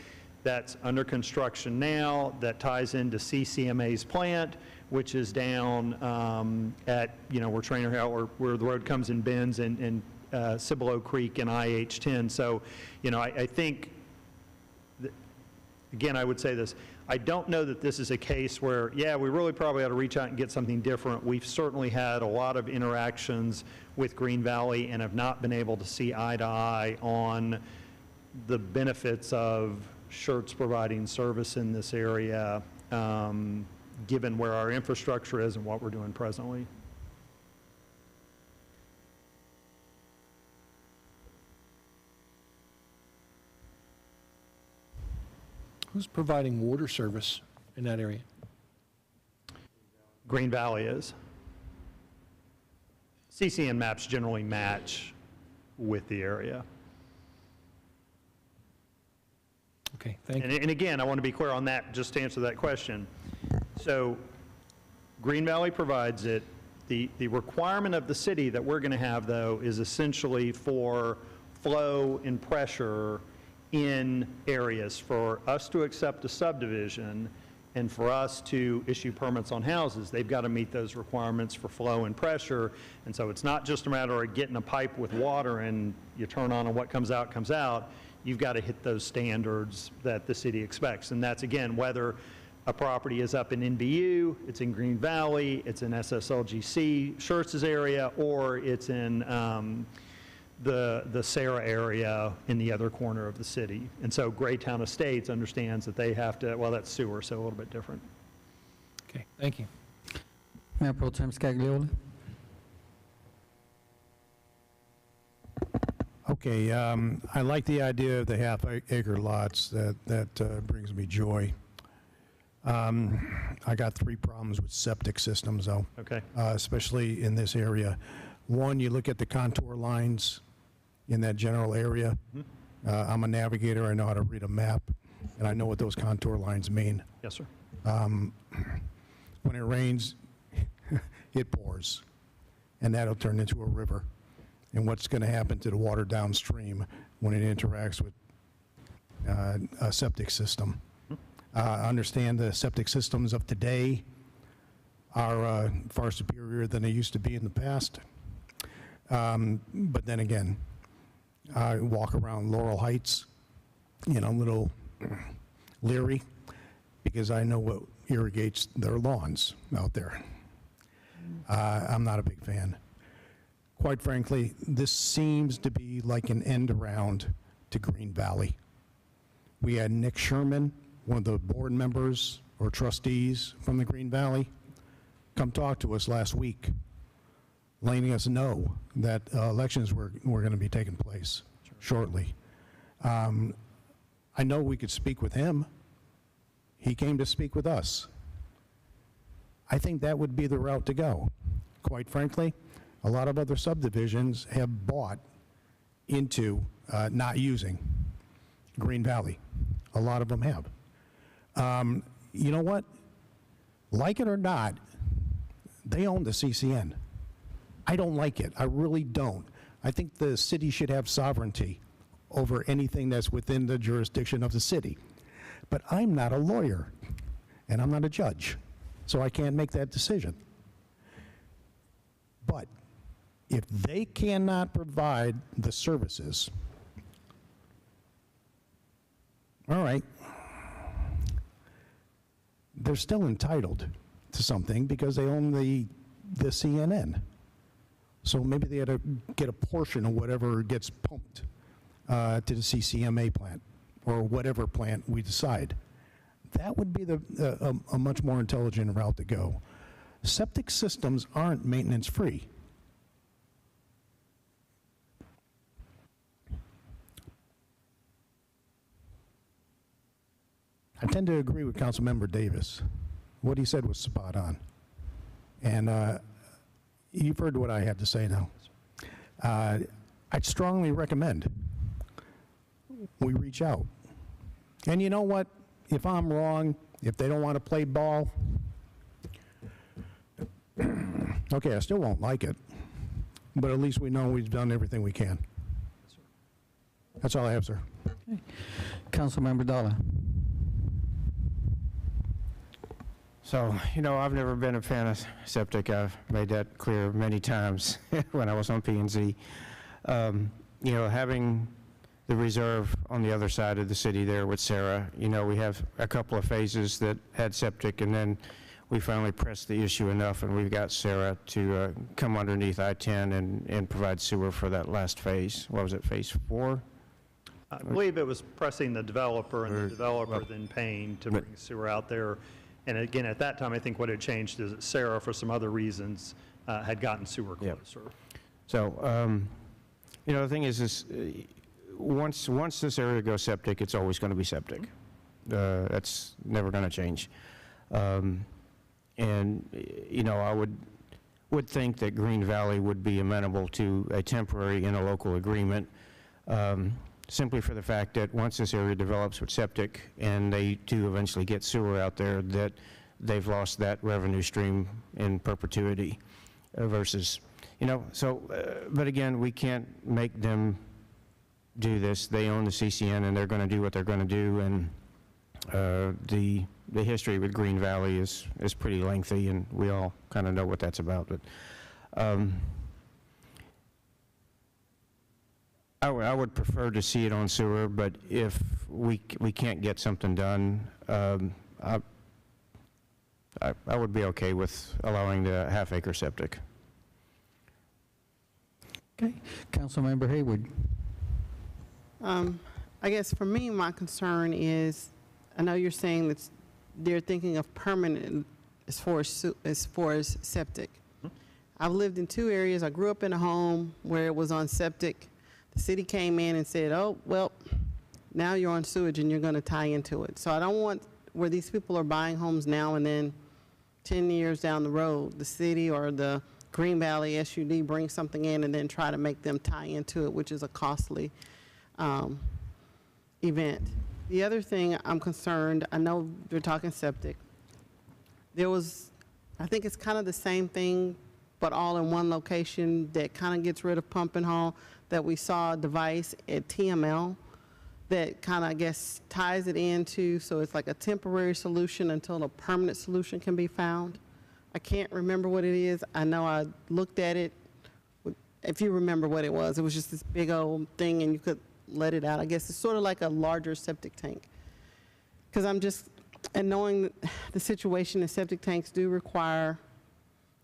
that's under construction now, that ties into CCMA's plant, which is down at, you know, where Trainer House, where the road comes and bends, and Cibolo Creek and IH-10. So, you know, I think, again, I would say this, I don't know that this is a case where, yeah, we really probably ought to reach out and get something different. We've certainly had a lot of interactions with Green Valley and have not been able to see eye to eye on the benefits of Schertz providing service in this area, given where our infrastructure is and what we're doing presently. Who's providing water service in that area? Green Valley is. CCN maps generally match with the area. Okay, thank you. And again, I want to be clear on that, just to answer that question. So Green Valley provides it. The requirement of the city that we're going to have, though, is essentially for flow and pressure in areas. For us to accept a subdivision and for us to issue permits on houses, they've got to meet those requirements for flow and pressure. And so it's not just a matter of getting a pipe with water and you turn on and what comes out comes out. You've got to hit those standards that the city expects. And that's, again, whether a property is up in NBU, it's in Green Valley, it's in SSLGC, Schertz's area, or it's in the Sarah area in the other corner of the city. And so Greytown Estates understands that they have to, well, that's sewer, so a little bit different. Okay, thank you. Mayor Pro Tem Scagliola. Okay, I like the idea of the half-acre lots. That brings me joy. I got 3 problems with septic systems, though. Okay. Especially in this area. One, you look at the contour lines in that general area. I'm a navigator. I know how to read a map, and I know what those contour lines mean. Yes, sir. When it rains, it pours, and that'll turn into a river. And what's going to happen to the water downstream when it interacts with a septic system? I understand the septic systems of today are far superior than they used to be in the past. But then again, I walk around Laurel Heights, you know, a little leery because I know what irrigates their lawns out there. I'm not a big fan. Quite frankly, this seems to be like an end around to Green Valley. We had Nick Sherman, one of the board members or trustees from the Green Valley, come talk to us last week, letting us know that elections were going to be taking place shortly. I know we could speak with him. He came to speak with us. I think that would be the route to go. Quite frankly, A lot of other subdivisions have bought into not using Green Valley. A lot of them have. You know what? Like it or not, they own the CCN. I don't like it. I really don't. I think the city should have sovereignty over anything that's within the jurisdiction of the city. But I'm not a lawyer, and I'm not a judge, so I can't make that decision. But if they cannot provide the services, all right, they're still entitled to something because they own the CNN. So maybe they had to get a portion of whatever gets pumped to the CCMA plant or whatever plant we decide. That would be a much more intelligent route to go. Septic systems aren't maintenance free. I tend to agree with Councilmember Davis. What he said was spot on. And you've heard what I have to say now. I'd strongly recommend we reach out. And you know what? If I'm wrong, if they don't want to play ball, okay, I still won't like it. But at least we know we've done everything we can. That's all I have, sir. Okay. Councilmember Dalla. So, you know, I've never been a fan of septic. I've made that clear many times when I was on P&Z. You know, having the reserve on the other side of the city there with Sarah, you know, we have a couple of phases that had septic, and then we finally pressed the issue enough, and we've got Sarah to come underneath I-10 and provide sewer for that last phase. What was it, phase 4? I believe it was pressing the developer, and the developer then paying to bring sewer out there. And again, at that time, I think what had changed is that Sarah, for some other reasons, had gotten sewer closer. Yep. So, you know, the thing is once this area goes septic, it's always going to be septic. That's never going to change. And, you know, I would think that Green Valley would be amenable to a temporary interlocal agreement, simply for the fact that once this area develops with septic and they do eventually get sewer out there, that they've lost that revenue stream in perpetuity versus, you know, so, but again, we can't make them do this. They own the CCN and they're going to do what they're going to do, and the history with Green Valley is pretty lengthy, and we all kind of know what that's about. But I would prefer to see it on sewer, but if we can't get something done, I would be okay with allowing the half-acre septic. Okay. Councilmember Haywood. I guess for me, my concern is, I know you're saying that they're thinking of permanent as far as septic. I've lived in 2 areas. I grew up in a home where it was on septic. The city came in and said, oh, well, now you're on sewage and you're going to tie into it. So I don't want where these people are buying homes now and then 10 years down the road, the city or the Green Valley SUD bring something in and then try to make them tie into it, which is a costly event. The other thing I'm concerned, I know they're talking septic. There was, I think it's kind of the same thing, but all in one location that kind of gets rid of pump and haul, that we saw a device at TML that kind of, I guess, ties it into, so it's like a temporary solution until a permanent solution can be found. I can't remember what it is. I know I looked at it. If you remember what it was just this big old thing and you could let it out. I guess it's sort of like a larger septic tank. Because I'm just, and knowing the situation, the septic tanks do require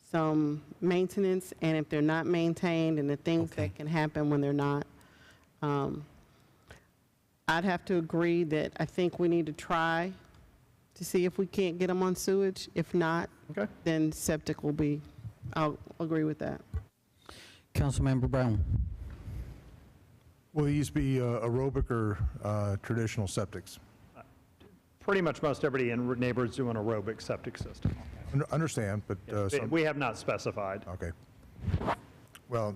some maintenance, and if they're not maintained and the things that can happen when they're not, I'd have to agree that I think we need to try to see if we can't get them on sewage. If not, then septic will be, I'll agree with that. Councilmember Brown. Will these be aerobic or traditional septics? Pretty much most everybody in neighborhoods do an aerobic septic system. Understand, but we have not specified. Okay. well,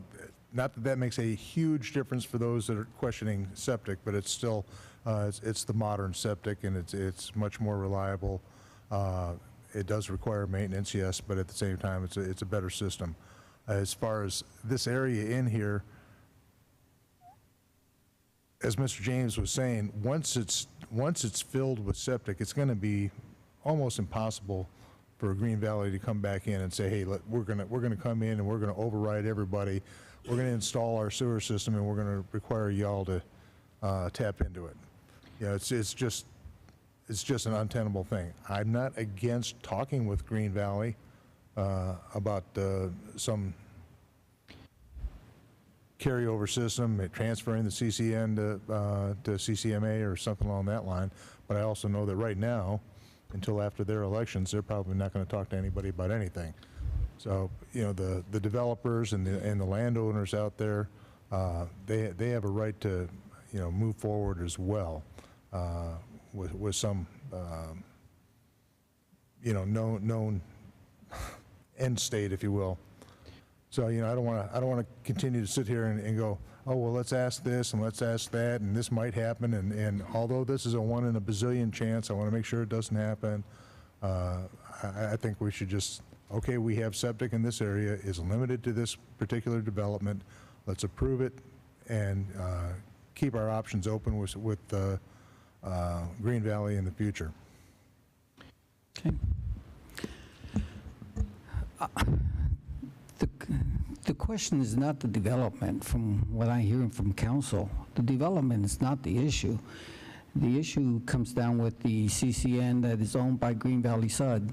not that that makes a huge difference for those that are questioning septic, but it's still, it's the modern septic, and it's much more reliable. It does require maintenance, yes, but at the same time, it's a better system. As far as this area in here, as Mr. James was saying, once it's filled with septic, it's going to be almost impossible for Green Valley to come back in and say, hey, we're going to come in and we're going to override everybody. We're going to install our sewer system and we're going to require y'all to tap into it. You know, it's just an untenable thing. I'm not against talking with Green Valley about some carryover system, transferring the CCN to CCMA or something along that line. But I also know that right now, until after their elections, they're probably not going to talk to anybody about anything. So, you know, the developers and the landowners out there, they have a right to, you know, move forward as well with some, you know, known end state, if you will. So, you know, I don't want to continue to sit here and go, oh, well, let's ask this and let's ask that, and this might happen, and although this is a 1 in a bazillion chance, I want to make sure it doesn't happen. I think we should just, okay, we have septic in this area, is limited to this particular development. Let's approve it and keep our options open with Green Valley in the future. Okay. The question is not the development, from what I'm hearing from council. The development is not the issue. The issue comes down with the CCN that is owned by Green Valley Sud.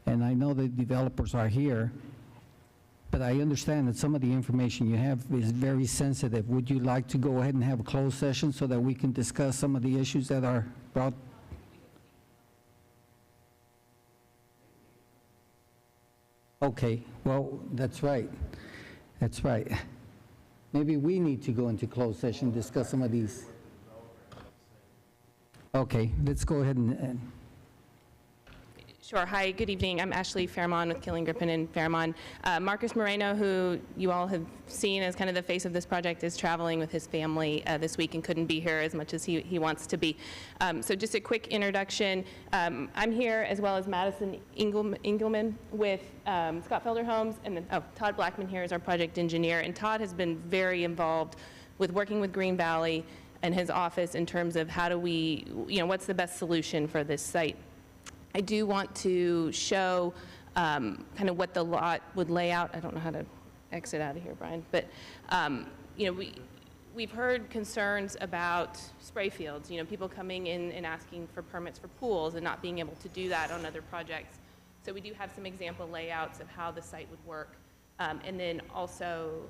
And I know the developers are here, but I understand that some of the information you have is very sensitive. Would you like to go ahead and have a closed session so that we can discuss some of the issues that are brought? Okay, well, that's right. That's right. Maybe we need to go into closed session, discuss some of these. Okay, let's go ahead and Sure. Hi, good evening. I'm Ashley Fairmont with Killing Griffin and Fairmont. Marcus Moreno, who you all have seen as kind of the face of this project, is traveling with his family this week and couldn't be here as much as he wants to be. So just a quick introduction. I'm here as well as Madison Engelman with Scott Felder Homes, and then Todd Blackman here is our project engineer. And Todd has been very involved with working with Green Valley and his office in terms of how do we, you know, what's the best solution for this site. I do want to show kind of what the lot would lay out. I don't know how to exit out of here, Brian, but you know, we've heard concerns about spray fields, you know, people coming in and asking for permits for pools and not being able to do that on other projects. So we do have some example layouts of how the site would work. And then also,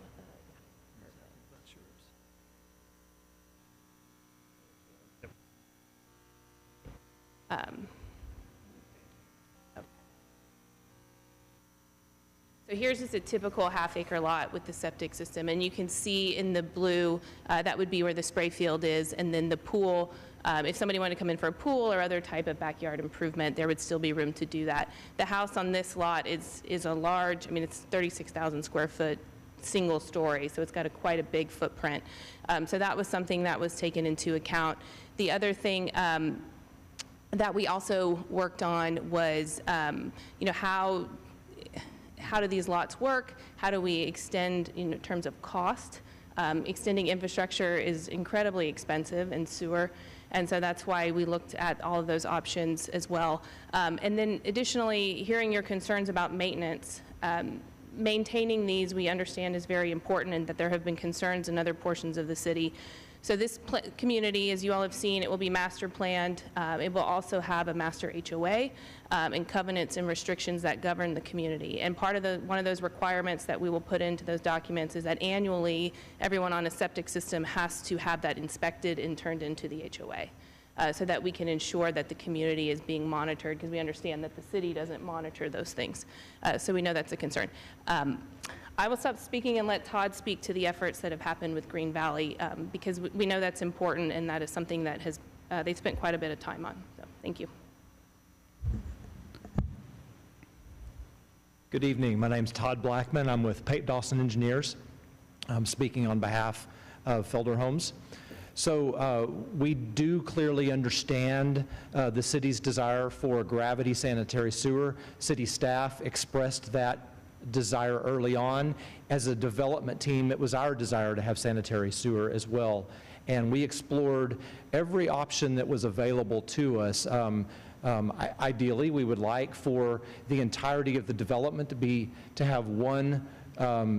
so here's just a typical half-acre lot with the septic system, and you can see in the blue, that would be where the spray field is, and then the pool, if somebody wanted to come in for a pool or other type of backyard improvement, there would still be room to do that. The house on this lot is a large, I mean, it's 36,000 square foot, single story, so it's got quite a big footprint. So that was something that was taken into account. The other thing that we also worked on was, you know, how do these lots work? How do we extend in terms of cost? Extending infrastructure is incredibly expensive, and sewer, and so that's why we looked at all of those options as well. And then additionally, hearing your concerns about maintenance, maintaining these we understand is very important, and that there have been concerns in other portions of the city. So this community, as you all have seen, it will be master planned. It will also have a master HOA and covenants and restrictions that govern the community. And part of one of those requirements that we will put into those documents is that annually, everyone on a septic system has to have that inspected and turned into the HOA. So that we can ensure that the community is being monitored, because we understand that the city doesn't monitor those things. So we know that's a concern. I will stop speaking and let Todd speak to the efforts that have happened with Green Valley, because we know that's important, and that is something that has they've spent quite a bit of time on. So thank you. Good evening. My name's Todd Blackman. I'm with Pate Dawson Engineers. I'm speaking on behalf of Felder Homes. So we do clearly understand the city's desire for gravity sanitary sewer. City staff expressed that desire early on. As a development team, it was our desire to have sanitary sewer as well. And we explored every option that was available to us. Ideally, we would like for the entirety of the development to have one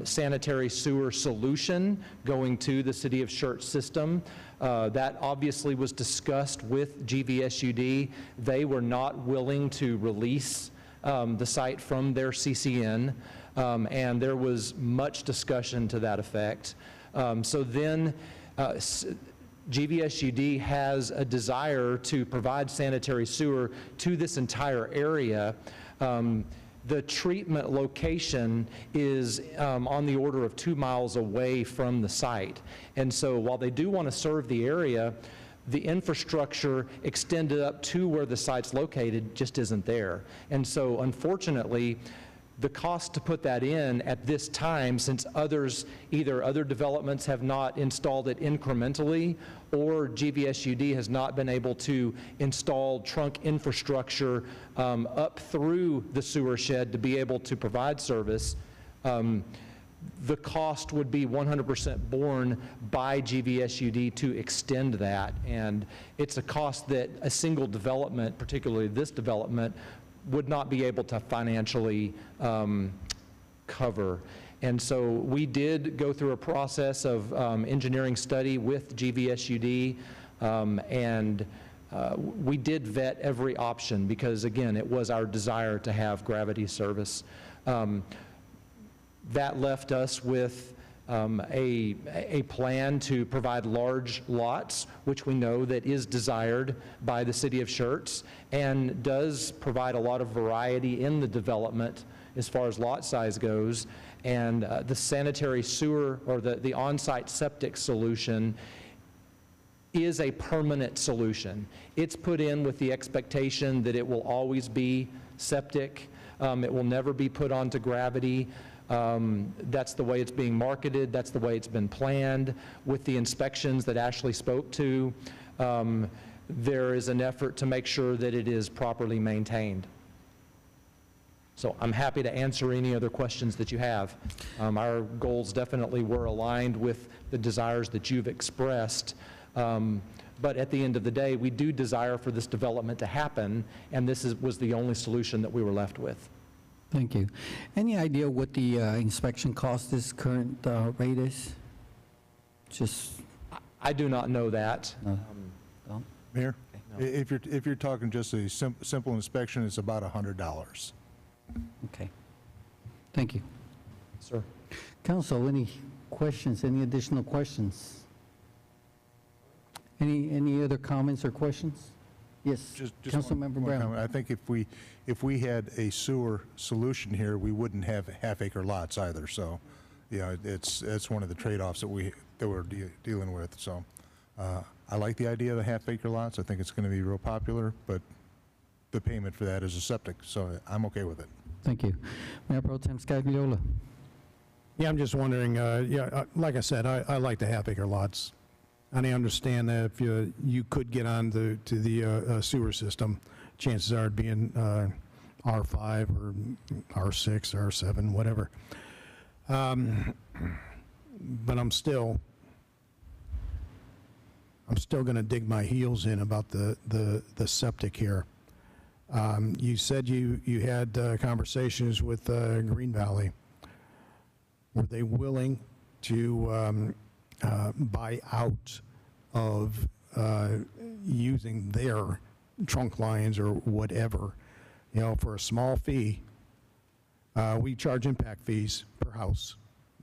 sanitary sewer solution going to the City of Schertz system. That obviously was discussed with GVSUD. They were not willing to release the site from their CCN, and there was much discussion to that effect. So then GVSUD has a desire to provide sanitary sewer to this entire area. The treatment location is on the order of 2 miles away from the site. And so while they do want to serve the area, the infrastructure extended up to where the site's located just isn't there. And so unfortunately, the cost to put that in at this time, since either other developments have not installed it incrementally, or GVSUD has not been able to install trunk infrastructure up through the sewer shed to be able to provide service, the cost would be 100% borne by GVSUD to extend that. And it's a cost that a single development, particularly this development, would not be able to financially cover. And so we did go through a process of engineering study with GVSUD, and we did vet every option because, again, it was our desire to have gravity service. That left us with a plan to provide large lots, which we know that is desired by the City of Schertz and does provide a lot of variety in the development as far as lot size goes. And the sanitary sewer, or the on-site septic solution, is a permanent solution. It's put in with the expectation that it will always be septic. It will never be put onto gravity. That's the way it's being marketed. That's the way it's been planned. With the inspections that Ashley spoke to, there is an effort to make sure that it is properly maintained. So I'm happy to answer any other questions that you have. Our goals definitely were aligned with the desires that you've expressed. But at the end of the day, we do desire for this development to happen, and this was the only solution that we were left with. Thank you. Any idea what the inspection cost this current rate is? Just. I do not know that. No. Mayor, if you're talking just a simple inspection, it's about $100. Okay. Thank you. Sir. Council, any questions? Any additional questions? Any other comments or questions? Yes, Councilmember one Brown. comment. I think if we had a sewer solution here, we wouldn't have half-acre lots either. So, yeah, it's one of the trade-offs that we're dealing with. So, I like the idea of the half-acre lots. I think it's going to be real popular, but the payment for that is a septic, so I'm okay with it. Thank you. Mayor Pro Tem Scagliola. Yeah, I'm just wondering, like I said, I like the half-acre lots. And I understand that if you could get on to the sewer system, chances are it'd be in R5 or R6, R7, whatever. But I'm still going to dig my heels in about the septic here. You said you had conversations with Green Valley. Were they willing to buy out of using their trunk lines or whatever, for a small fee? We charge impact fees per house.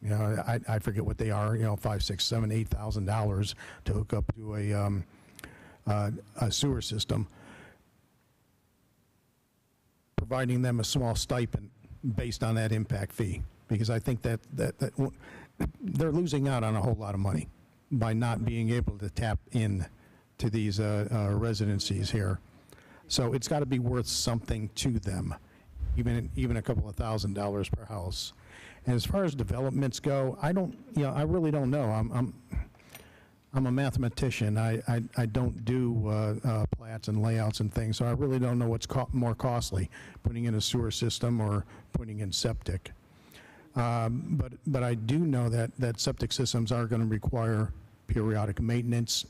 I forget what they are, $5,000, $6,000, $7,000, $8,000 to hook up to a sewer system. Providing them a small stipend based on that impact fee, because I think that they're losing out on a whole lot of money by not being able to tap in to these residencies here. So it's got to be worth something to them. even a couple of $1,000s per house. And as far as developments go, I really don't know. I'm a mathematician. I don't do plats and layouts and things, so I really don't know what's more costly, putting in a sewer system or putting in septic. But I do know that septic systems are going to require periodic maintenance,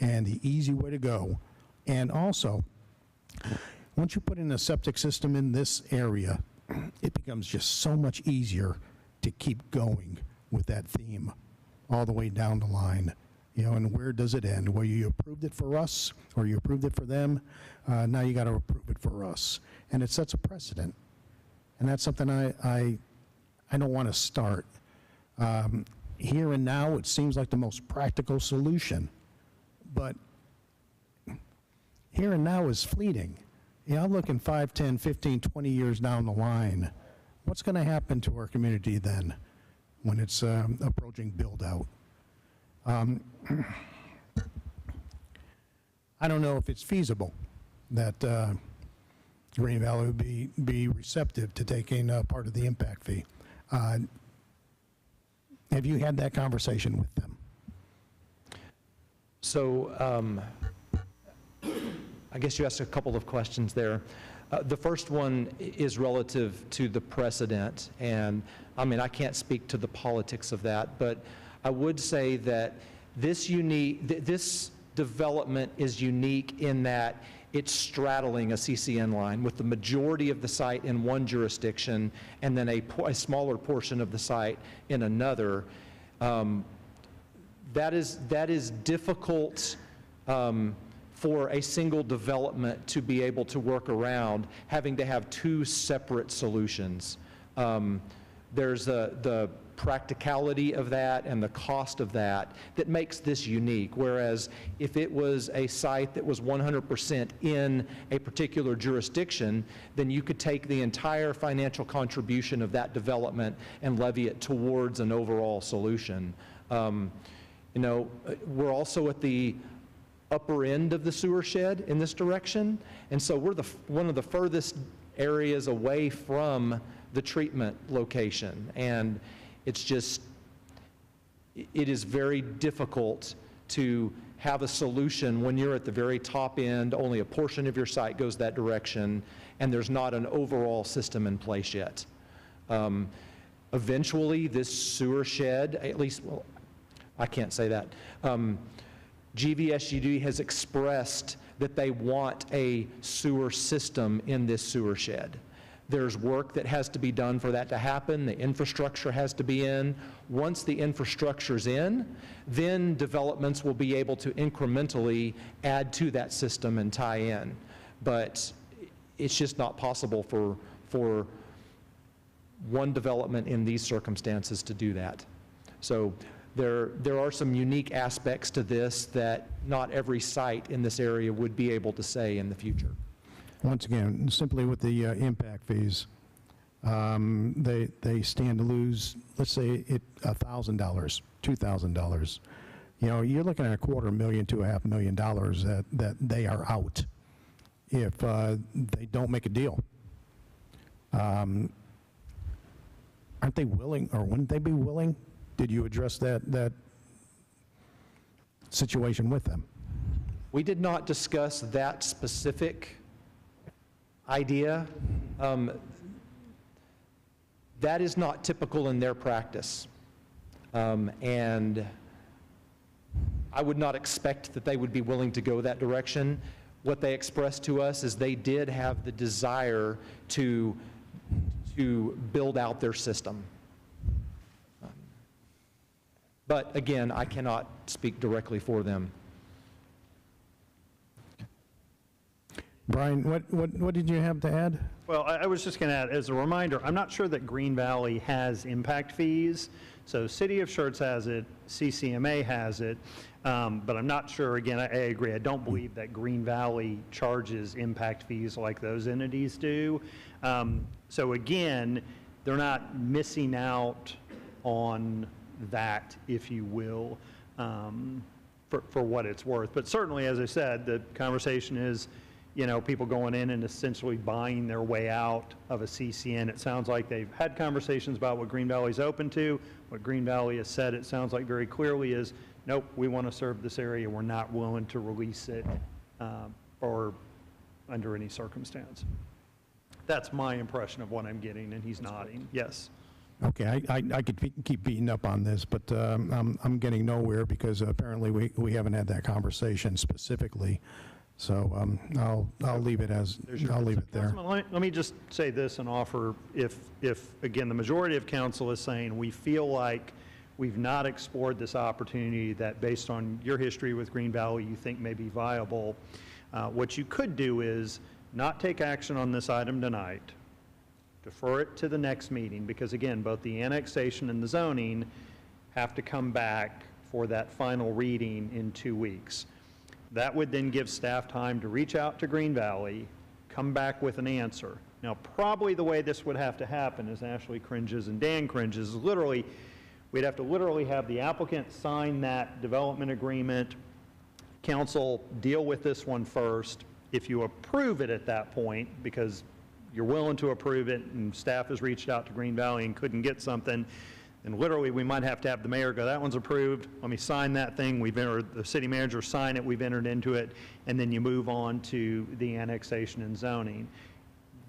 and the easy way to go. And also, once you put in a septic system in this area, it becomes just so much easier to keep going with that theme all the way down the line. And where does it end? Well, you approved it for us, or you approved it for them. Now you got to approve it for us, and it sets a precedent. And that's something I don't want to start. Here and now, it seems like the most practical solution, but here and now is fleeting. I'm looking 5, 10, 15, 20 years down the line. What's going to happen to our community then when it's approaching build-out? I don't know if it's feasible that Green Valley would be receptive to taking part of the impact fee. Have you had that conversation with them? So I guess you asked a couple of questions there. The first one is relative to the precedent, and I mean, I can't speak to the politics of that, but I would say that this development is unique in that it's straddling a CCN line with the majority of the site in one jurisdiction and then a smaller portion of the site in another. That is difficult for a single development to be able to work around, having to have two separate solutions. There's the practicality of that and the cost of that makes this unique, whereas if it was a site that was 100% in a particular jurisdiction, then you could take the entire financial contribution of that development and levy it towards an overall solution. We're also at the upper end of the sewer shed in this direction, and so we're one of the furthest areas away from the treatment location, and it is very difficult to have a solution when you're at the very top end, only a portion of your site goes that direction, and there's not an overall system in place yet. Eventually, this sewer shed, at least, well, I can't say that. GVSUD has expressed that they want a sewer system in this sewer shed. There's work that has to be done for that to happen. The infrastructure has to be in. Once the infrastructure's in, then developments will be able to incrementally add to that system and tie in. But it's just not possible for one development in these circumstances to do that. So there are some unique aspects to this that not every site in this area would be able to say in the future. Once again, simply with the impact fees, they stand to lose, let's say, $1,000, $2,000. You're looking at $250,000 to $500,000 that they are out if they don't make a deal. Aren't they willing, or wouldn't they be willing? Did you address that situation with them? We did not discuss that specific idea. That is not typical in their practice. And I would not expect that they would be willing to go that direction. What they expressed to us is they did have the desire to build out their system. But again, I cannot speak directly for them. Brian, what did you have to add? Well, I was just going to add, as a reminder, I'm not sure that Green Valley has impact fees. So City of Schertz has it, CCMA has it, but I'm not sure, again, I agree, I don't believe that Green Valley charges impact fees like those entities do. So again, they're not missing out on that, if you will, for what it's worth. But certainly, as I said, the conversation is, you know, people going in and essentially buying their way out of a CCN. It sounds like they've had conversations about what Green Valley's open to. What Green Valley has said, it sounds like very clearly, is, nope, we want to serve this area. We're not willing to release it or under any circumstance. That's my impression of what I'm getting, and he's nodding. Yes. Okay, I could keep beating up on this, but I'm getting nowhere because apparently we haven't had that conversation specifically. So I'll leave it as, I'll leave it there. Councilman, let me just say this and offer, if again, the majority of council is saying we feel like we've not explored this opportunity that based on your history with Green Valley you think may be viable, what you could do is not take action on this item tonight, defer it to the next meeting, because again, both the annexation and the zoning have to come back for that final reading in 2 weeks. That would then give staff time to reach out to Green Valley, come back with an answer. Now, probably the way this would have to happen, as Ashley cringes and Dan cringes, is literally, we'd have to literally have the applicant sign that development agreement, council deal with this one first. If you approve it at that point, because you're willing to approve it and staff has reached out to Green Valley and couldn't get something, and literally we might have to have the mayor go, that one's approved, let me sign that thing, we've entered, the city manager sign it, we've entered into it, and then you move on to the annexation and zoning.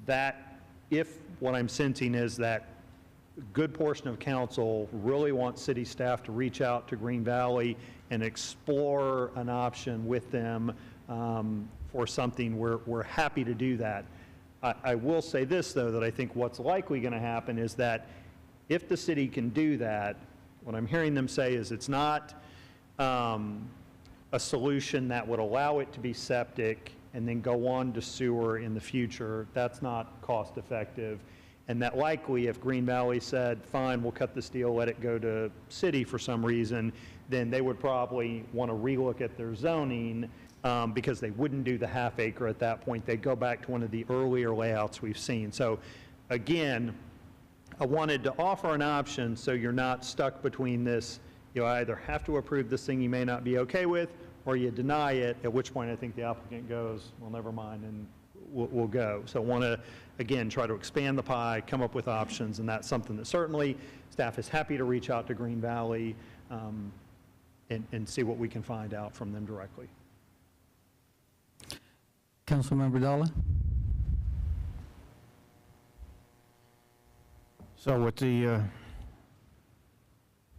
That, if what I'm sensing is that a good portion of council really wants city staff to reach out to Green Valley and explore an option with them for something, we're happy to do that. I will say this, though, that I think what's likely going to happen is that if the city can do that, what I'm hearing them say is it's not a solution that would allow it to be septic and then go on to sewer in the future. That's not cost effective. And that likely if Green Valley said, fine, we'll cut this deal, let it go to city for some reason, then they would probably want to relook at their zoning because they wouldn't do the half acre at that point. They'd go back to one of the earlier layouts we've seen. So again, I wanted to offer an option so you're not stuck between this, you either have to approve this thing you may not be okay with, or you deny it, at which point I think the applicant goes, well, never mind, and we'll go. So I want to, again, try to expand the pie, come up with options, and that's something that certainly staff is happy to reach out to Green Valley and see what we can find out from them directly. Councilmember Dalla? So with the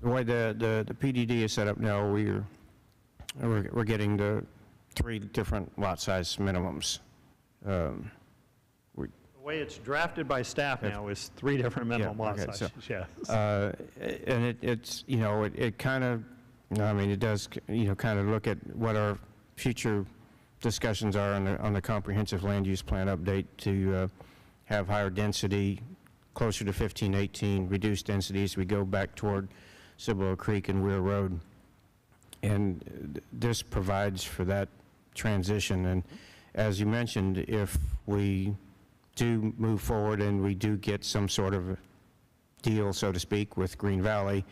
way the PDD is set up now, we're getting the 3 different lot size minimums. The way it's drafted by staff now is 3 different minimum lot sizes. So, and it's, you know, it kind of, I mean, it does, you know, kind of look at what our future discussions are on the comprehensive land use plan update to have higher density, closer to 1518, reduced densities. We go back toward Cibolo Creek and Weir Road. And this provides for that transition. And as you mentioned, if we do move forward and we do get some sort of deal, so to speak, with Green Valley,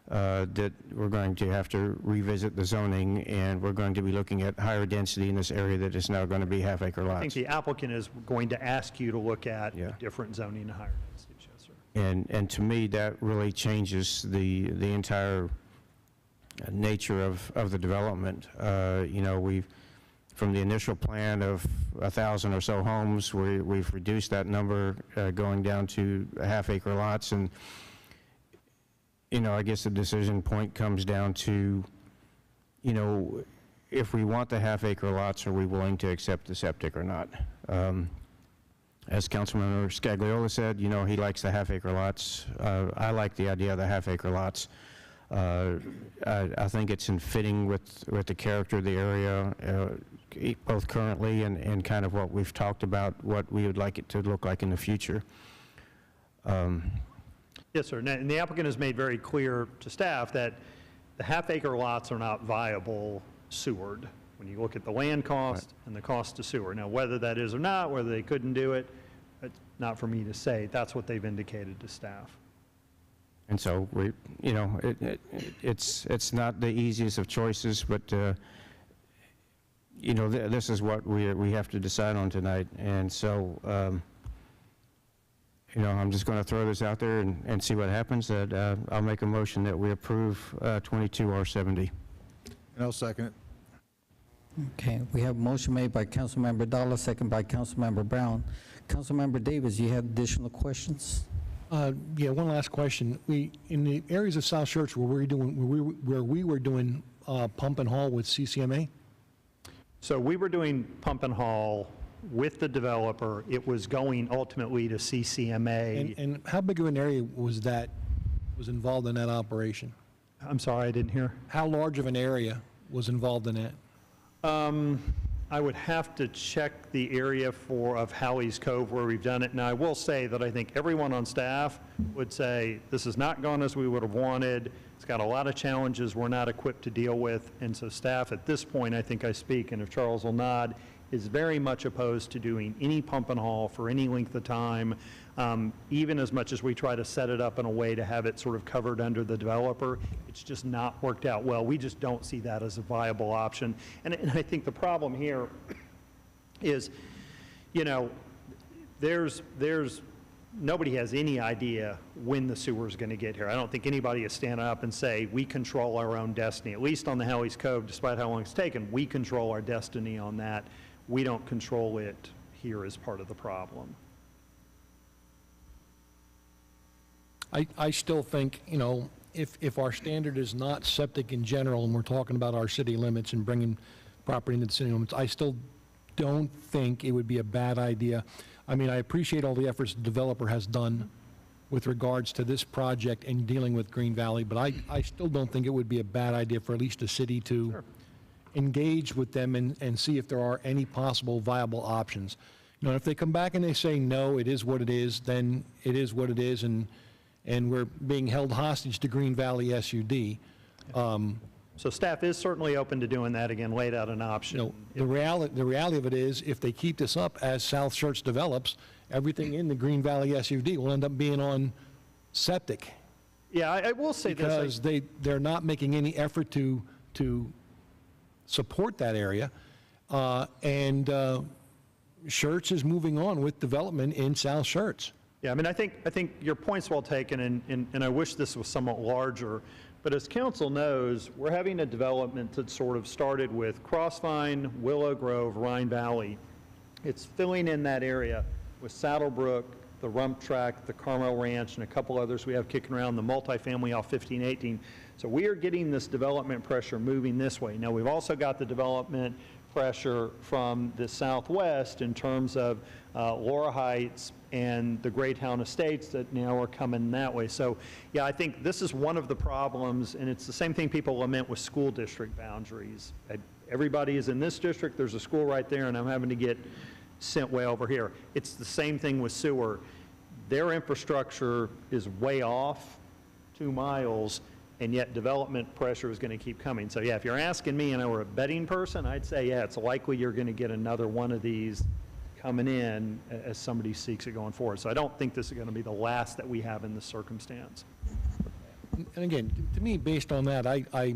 that we're going to have to revisit the zoning, and we're going to be looking at higher density in this area that is now going to be half-acre lots. I think the applicant is going to ask you to look at different zoning and higher density, yes, sir. And to me, that really changes the entire nature of the development. You know, we've, from the initial plan of 1,000 or so homes, we've reduced that number going down to half-acre lots. And you know, I guess the decision point comes down to, you know, if we want the half-acre lots, are we willing to accept the septic or not? As Councilmember Scagliola said, you know, he likes the half-acre lots. I like the idea of the half-acre lots. I think it's in fitting with the character of the area, both currently and kind of what we've talked about, what we would like it to look like in the future. Yes, sir. And the applicant has made very clear to staff that the half-acre lots are not viable sewered when you look at the land cost and the cost to sewer. Now, whether that is or not, whether they couldn't do it, it's not for me to say. That's what they've indicated to staff. And so we, you know, it's not the easiest of choices, but you know, this is what we have to decide on tonight. And so, you know, I'm just going to throw this out there and see what happens. That I'll make a motion that we approve 22R70. And I'll second it. Okay, we have a motion made by Councilmember Dalla, second by Councilmember Brown. Councilmember Davis, you have additional questions? Yeah, one last question. In the areas of South Schertz where we were doing pump and haul with CCMA? So we were doing pump and haul with the developer. It was going ultimately to CCMA. And how big of an area was involved in that operation? I'm sorry, I didn't hear. How large of an area was involved in that? I would have to check the area of Howie's Cove where we've done it. Now, I will say that I think everyone on staff would say this has not gone as we would have wanted. It's got a lot of challenges we're not equipped to deal with. And so staff at this point, I think I speak, and if Charles will nod, is very much opposed to doing any pump and haul for any length of time, even as much as we try to set it up in a way to have it sort of covered under the developer. It's just not worked out well. We just don't see that as a viable option. And I think the problem here is, you know, nobody has any idea when the sewer is going to get here. I don't think anybody is standing up and say, we control our own destiny. At least on the Howie's Cove, despite how long it's taken, we control our destiny on that. We don't control it here as part of the problem. I still think, you know, if our standard is not septic in general, and we're talking about our city limits and bringing property into the city limits, I still don't think it would be a bad idea. I mean, I appreciate all the efforts the developer has done with regards to this project and dealing with Green Valley, but I still don't think it would be a bad idea for at least the city to engage with them and see if there are any possible viable options. You know, if they come back and they say, no, it is what it is, then it is what it is, and we're being held hostage to Green Valley SUD. So staff is certainly open to doing that again, laid out an option. You know, the reality of it is, if they keep this up as South Schertz develops, everything in the Green Valley SUD will end up being on septic. Yeah, I will say because this. They're not making any effort to support that area, and Schertz is moving on with development in South Schertz. Yeah, I mean, I think your point's well taken, and I wish this was somewhat larger. But as council knows, we're having a development that sort of started with Crossvine, Willow Grove, Rhine Valley. It's filling in that area with Saddlebrook, the Rump Track, the Carmel Ranch, and a couple others we have kicking around, the multifamily off 1518. So we are getting this development pressure moving this way. Now, we've also got the development pressure from the southwest in terms of Laura Heights and the Greytown Estates that now are coming that way. So, yeah, I think this is one of the problems, and it's the same thing people lament with school district boundaries. Everybody is in this district, there's a school right there, and I'm having to get sent way over here. It's the same thing with sewer. Their infrastructure is way off 2 miles, and yet development pressure is going to keep coming. So, yeah, if you're asking me and I were a betting person, I'd say, yeah, it's likely you're going to get another one of these coming in as somebody seeks it going forward. So I don't think this is going to be the last that we have in this circumstance. And again, to me, based on that, I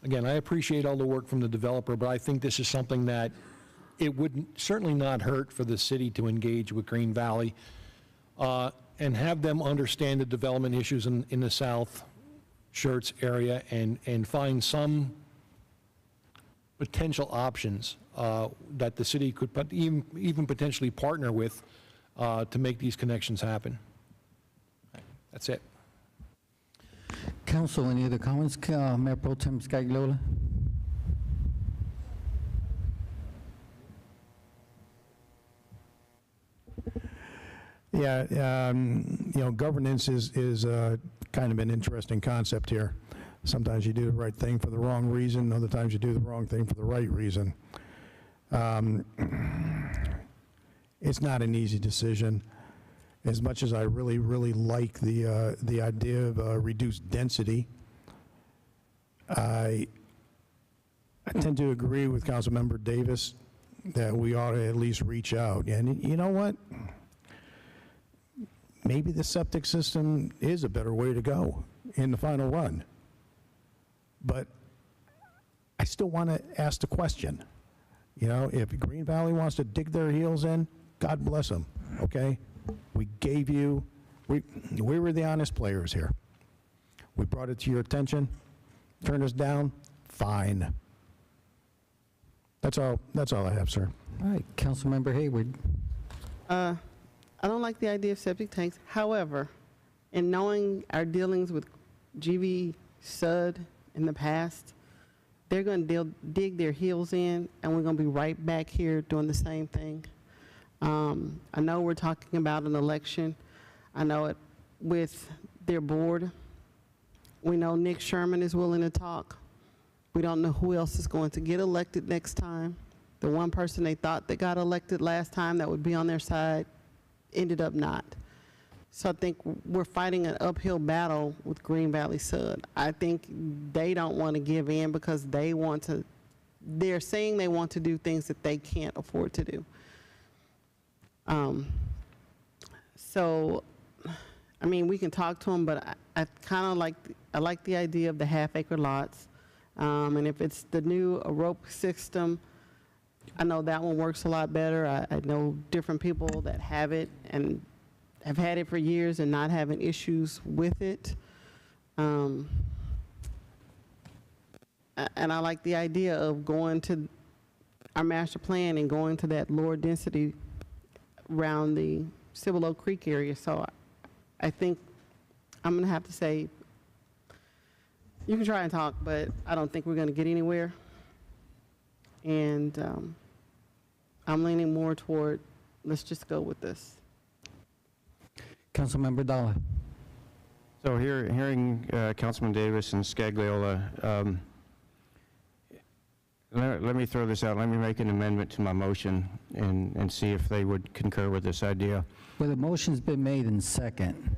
appreciate all the work from the developer, but I think this is something that it would certainly not hurt for the city to engage with Green Valley and have them understand the development issues in the South Schertz area and find some potential options that the city could even potentially partner with to make these connections happen. That's it. Council, any other comments? Mayor Pro Tem Scagliola? Yeah, you know, governance is kind of an interesting concept here. Sometimes you do the right thing for the wrong reason, other times you do the wrong thing for the right reason. It's not an easy decision. As much as I really, really like the idea of reduced density, I tend to agree with Councilmember Davis that we ought to at least reach out. And you know what? Maybe the septic system is a better way to go in the final run. But I still want to ask the question, You know, if Green Valley wants to dig their heels in, God bless them, okay? We gave you, we were the honest players here. We brought it to your attention, turned us down, fine. That's all I have, sir. All right, Councilmember Hayward. I don't like the idea of septic tanks. However, in knowing our dealings with GV Sud in the past, they're going to dig their heels in, and we're going to be right back here doing the same thing. I know we're talking about an election. I know it with their board. We know Nick Sherman is willing to talk. We don't know who else is going to get elected next time. The one person they thought that got elected last time that would be on their side ended up not. So I think we're fighting an uphill battle with Green Valley Sud. I think they don't want to give in because they're saying they want to do things that they can't afford to do. So, I mean, we can talk to them, but I kind of like the idea of the half-acre lots. And if it's the new rope system, I know that one works a lot better. I know different people that have it and have had it for years and not having issues with it. And I like the idea of going to our master plan and going to that lower density around the Cibolo Creek area. So I think I'm going to have to say, you can try and talk, but I don't think we're going to get anywhere. And I'm leaning more toward, let's just go with this. Councilmember Dalla. So hearing Councilman Davis and Scagliola, let me throw this out. Let me make an amendment to my motion and see if they would concur with this idea. Well, the motion's been made in second.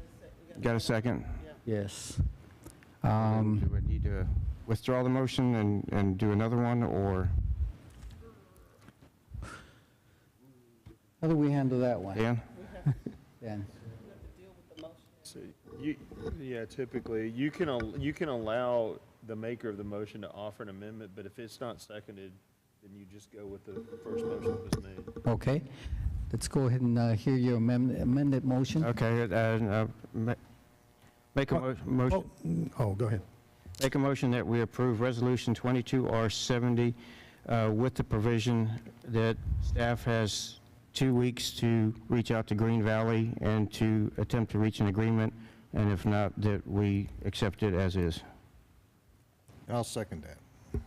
Got a second? Yes. Do I need to withdraw the motion and do another one, or? How do we handle that one? Dan? Dan. Yeah, typically, you can allow the maker of the motion to offer an amendment, but if it's not seconded, then you just go with the first motion that was made. Okay. Let's go ahead and hear your amended motion. Okay. Make a motion. Go ahead. Make a motion that we approve Resolution 22R70 with the provision that staff has 2 weeks to reach out to Green Valley and to attempt to reach an agreement, and if not, that we accept it as is. I'll second that.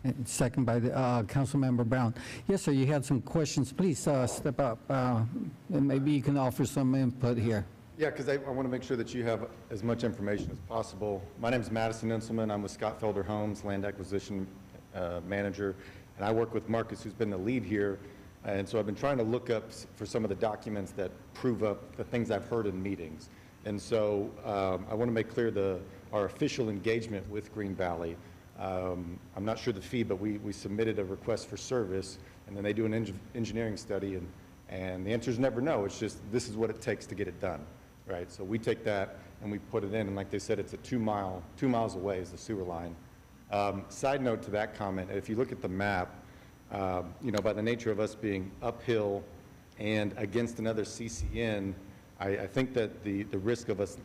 And second by the Councilmember Brown. Yes, sir, you had some questions. Please step up, and maybe you can offer some input here. Yeah, because I want to make sure that you have as much information as possible. My name is Madison Inselman. I'm with Scott Felder Homes, Land Acquisition Manager, and I work with Marcus, who's been the lead here. And so I've been trying to look up for some of the documents that prove up the things I've heard in meetings. And so I want to make clear our official engagement with Green Valley. I'm not sure the fee, but we submitted a request for service, and then they do an engineering study, and the answer is never no. It's just this is what it takes to get it done, right? So we take that and we put it in, and like they said, it's a 2 miles away is the sewer line. Side note to that comment, if you look at the map, you know, by the nature of us being uphill and against another CCN, I think that the risk of us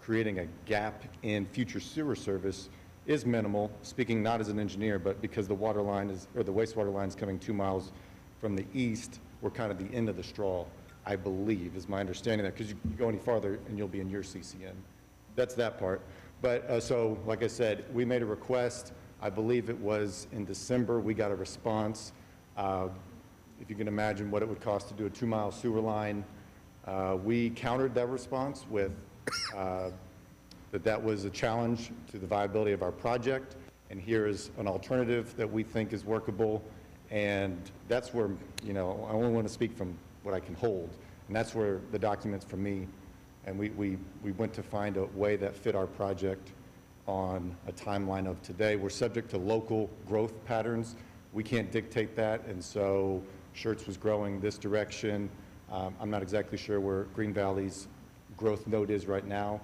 creating a gap in future sewer service is minimal, speaking not as an engineer, but because the water line or the wastewater line is coming 2 miles from the east, we're kind of the end of the straw, I believe, is my understanding of that, because you go any farther and you'll be in your CCN. That's that part. But so, like I said, we made a request. I believe it was in December. We got a response. If you can imagine what it would cost to do a 2-mile sewer line, we countered that response with that was a challenge to the viability of our project, and here is an alternative that we think is workable. And that's where, you know, I only want to speak from what I can hold, and that's where the documents from me, and we went to find a way that fit our project on a timeline of today. We're subject to local growth patterns. We can't dictate that, and so Schertz was growing this direction. I'm not exactly sure where Green Valley's growth node is right now,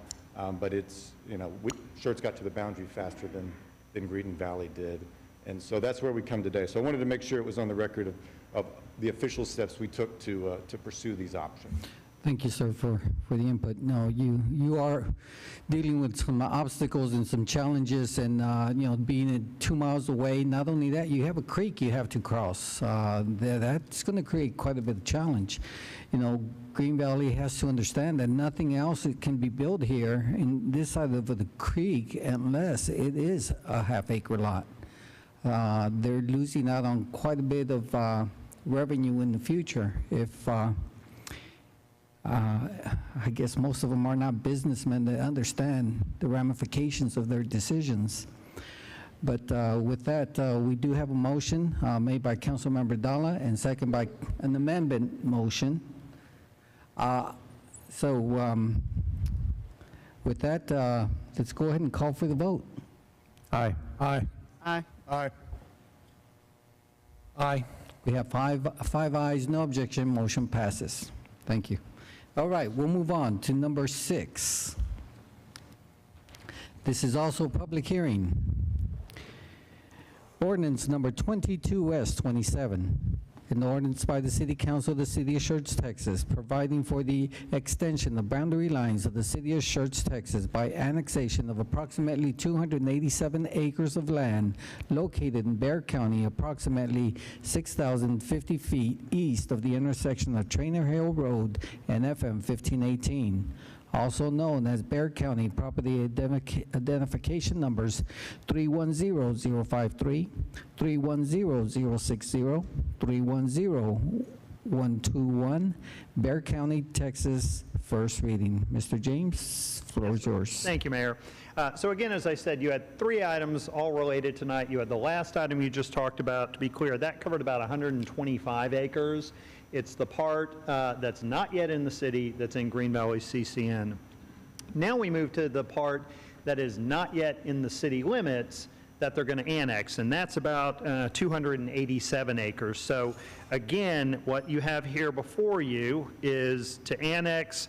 but it's, you know, Schertz got to the boundary faster than Green Valley did. And so that's where we come today. So I wanted to make sure it was on the record of the official steps we took to pursue these options. Thank you, sir, for the input. No, you are dealing with some obstacles and some challenges, and being 2 miles away. Not only that, you have a creek you have to cross. That's going to create quite a bit of challenge. Green Valley has to understand that nothing else can be built here in this side of the creek unless it is a half-acre lot. They're losing out on quite a bit of revenue in the future if. I guess most of them are not businessmen that understand the ramifications of their decisions. But with that, we do have a motion made by Councilmember Dalla and second by an amendment motion. With that, let's go ahead and call for the vote. Aye. Aye. Aye. Aye. Aye. We have five ayes, no objection, motion passes. Thank you. All right, we'll move on to number 6. This is also a public hearing. Ordinance number 22S27, an ordinance by the City Council of the City of Schertz, Texas, providing for the extension of boundary lines of the City of Schertz, Texas by annexation of approximately 287 acres of land located in Bexar County, approximately 6,050 feet east of the intersection of Trainer Hill Road and FM 1518. Also known as Bexar County Property Identification Numbers 310053, 310060, 310121, Bexar County, Texas, first reading. Mr. James, floor is yours. Thank you, Mayor. So again, as I said, you had 3 items all related tonight. You had the last item you just talked about. To be clear, that covered about 125 acres. It's the part that's not yet in the city that's in Green Valley CCN. Now we move to the part that is not yet in the city limits that they're going to annex, and that's about 287 acres. So again, what you have here before you is to annex.